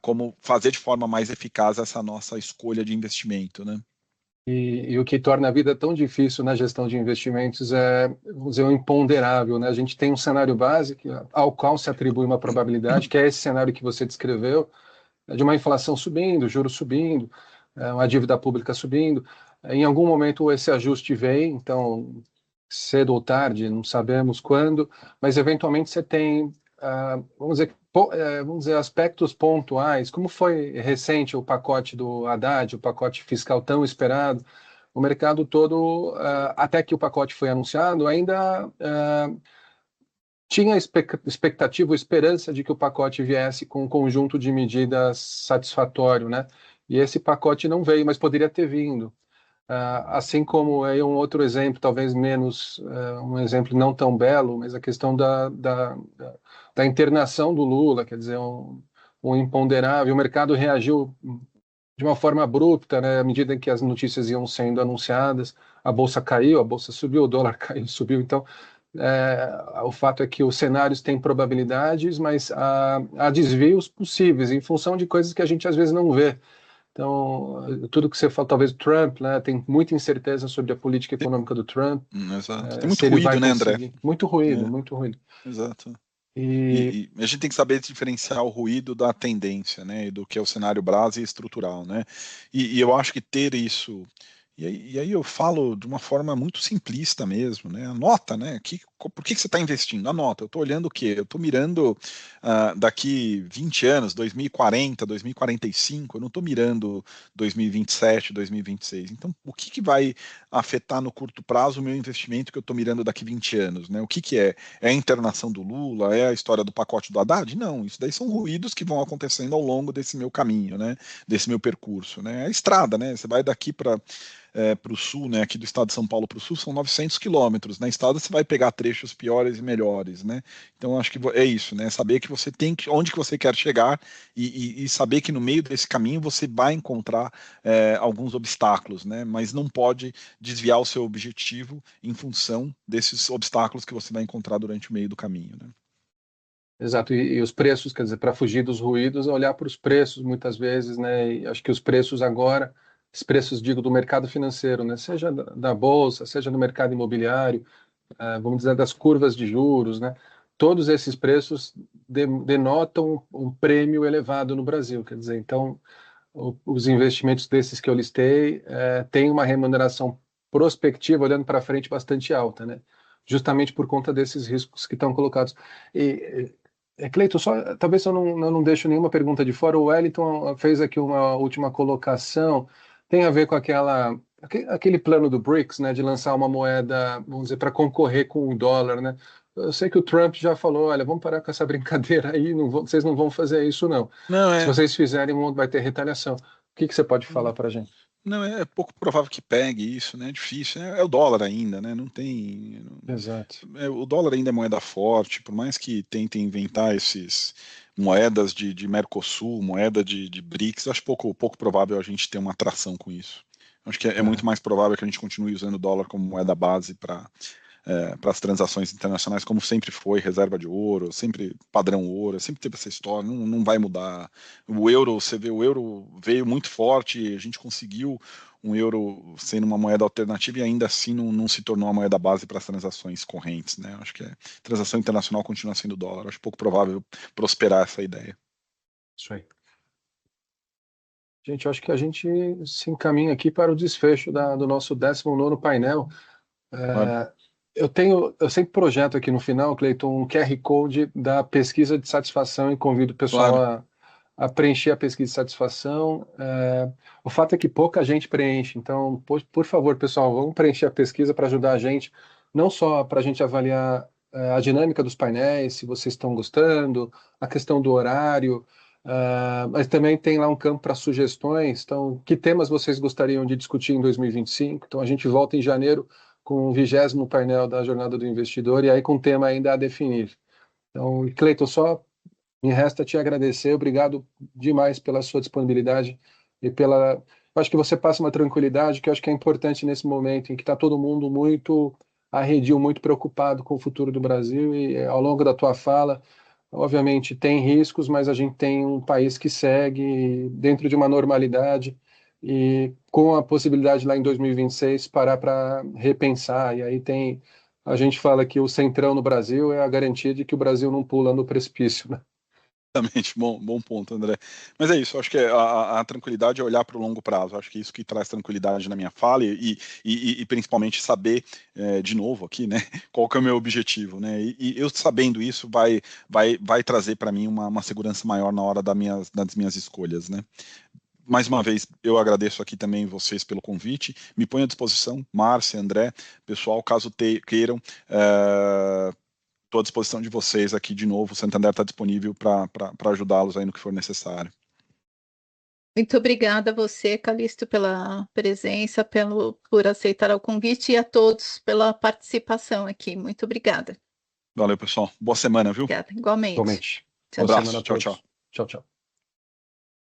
como fazer de forma mais eficaz essa nossa escolha de investimento. Né? E o que torna a vida tão difícil na gestão de investimentos é, vamos dizer, o imponderável, né? A gente tem um cenário básico ao qual se atribui uma probabilidade, que é esse cenário que você descreveu, de uma inflação subindo, juros subindo, uma dívida pública subindo. Em algum momento esse ajuste vem, então, cedo ou tarde, não sabemos quando, mas eventualmente você tem, vamos dizer, aspectos pontuais, como foi recente o pacote do Haddad, o pacote fiscal tão esperado, o mercado todo, até que o pacote foi anunciado, ainda tinha expectativa ou esperança de que o pacote viesse com um conjunto de medidas satisfatório, né? E esse pacote não veio, mas poderia ter vindo. Assim como aí um outro exemplo, talvez menos, um exemplo não tão belo, mas a questão da internação do Lula, quer dizer, um imponderável. O mercado reagiu de uma forma abrupta, né, à medida em que as notícias iam sendo anunciadas. A bolsa caiu, a bolsa subiu, o dólar caiu, subiu. Então, O fato é que os cenários têm probabilidades, mas há desvios possíveis em função de coisas que a gente às vezes não vê. Então, tudo que você fala, talvez o Trump, né, tem muita incerteza sobre a política econômica do Trump. Exato. Tem Se muito ele ruído, vai né, conseguir. André? Muito ruído, muito ruído. Exato. E a gente tem que saber diferenciar o ruído da tendência, né, e do que é o cenário base e estrutural, né? E eu acho que ter isso. E aí eu falo de uma forma muito simplista mesmo, né? Anota, né? Por que você está investindo? Anota. Eu estou olhando o quê? Eu estou mirando daqui 20 anos, 2040, 2045. Eu não estou mirando 2027, 2026. Então, o que vai afetar no curto prazo o meu investimento que eu estou mirando daqui 20 anos, né? O que é? É a internação do Lula? É a história do pacote do Haddad? Não. Isso daí são ruídos que vão acontecendo ao longo desse meu caminho, né? Desse meu percurso, né? É a estrada, né? Você vai daqui para o sul, né, aqui do estado de São Paulo para o sul, são 900 quilômetros. Na estrada você vai pegar trechos piores e melhores, né? Então acho que é isso, né? Saber que você tem onde que você quer chegar e saber que no meio desse caminho você vai encontrar alguns obstáculos, né? Mas não pode desviar o seu objetivo em função desses obstáculos que você vai encontrar durante o meio do caminho, né? Exato, e os preços, quer dizer, para fugir dos ruídos, olhar para os preços muitas vezes, né? E acho que os preços agora, os preços, digo, do mercado financeiro, né? Seja da bolsa, seja no mercado imobiliário, vamos dizer, das curvas de juros, né? Todos esses preços denotam um prêmio elevado no Brasil, quer dizer, então os investimentos desses que eu listei têm uma remuneração prospectiva, olhando para frente, bastante alta, né? Justamente por conta desses riscos que estão colocados. Cleiton, talvez eu não deixo nenhuma pergunta de fora. O Wellington fez aqui uma última colocação, tem a ver com aquele plano do BRICS, né, de lançar uma moeda, vamos dizer, para concorrer com o dólar, né? Eu sei que o Trump já falou, olha, vamos parar com essa brincadeira aí, vocês não vão fazer isso, não. Não, Se vocês fizerem, vai ter retaliação. O que você pode falar para a gente? Não, é pouco provável que pegue isso, né? É difícil. É o dólar ainda, né? Não tem. Exato. O dólar ainda é moeda forte, por mais que tentem inventar esses moedas de Mercosul, moeda de BRICS, acho pouco provável a gente ter uma atração com isso. Acho que é muito mais provável que a gente continue usando o dólar como moeda base para as transações internacionais, como sempre foi, reserva de ouro, sempre padrão ouro, sempre teve essa história, não vai mudar. O euro, você vê, o euro veio muito forte, a gente conseguiu um euro sendo uma moeda alternativa e ainda assim não se tornou uma moeda base para as transações correntes, né? Acho que a transação internacional continua sendo dólar, acho pouco provável prosperar essa ideia. Isso aí. Gente, eu acho que a gente se encaminha aqui para o desfecho do nosso 19º painel. Eu sempre projeto aqui no final, Cleiton, um QR Code da pesquisa de satisfação e convido o pessoal a preencher a pesquisa de satisfação. O fato é que pouca gente preenche, então, por favor, pessoal, vamos preencher a pesquisa para ajudar a gente, não só para a gente avaliar a dinâmica dos painéis, se vocês estão gostando, a questão do horário, mas também tem lá um campo para sugestões. Então, que temas vocês gostariam de discutir em 2025? Então, a gente volta em janeiro com o 20º painel da Jornada do Investidor, e aí com o tema ainda a definir. Então, Cleiton, só me resta te agradecer, obrigado demais pela sua disponibilidade e eu acho que você passa uma tranquilidade que eu acho que é importante nesse momento em que está todo mundo muito arredio, muito preocupado com o futuro do Brasil, e ao longo da tua fala, obviamente tem riscos, mas a gente tem um país que segue dentro de uma normalidade, e com a possibilidade lá em 2026 parar para repensar, e aí a gente fala que o centrão no Brasil é a garantia de que o Brasil não pula no precipício, né? Exatamente, bom ponto, André. Mas é isso, acho que a tranquilidade é olhar para o longo prazo, acho que isso que traz tranquilidade na minha fala e principalmente saber, de novo aqui, né, qual que é o meu objetivo, né, e eu sabendo isso vai trazer para mim uma segurança maior na hora das minhas escolhas, né. Mais uma vez, eu agradeço aqui também vocês pelo convite, me ponho à disposição, Márcia, André, pessoal, caso queiram, estou à disposição de vocês aqui de novo. O Santander está disponível para ajudá-los aí no que for necessário. Muito obrigada a você, Calixto, pela presença, por aceitar o convite e a todos pela participação aqui. Muito obrigada. Valeu, pessoal. Boa semana, viu? Obrigada, igualmente. Igualmente. Tchau, Um abraço. Tchau, tchau. Tchau, tchau.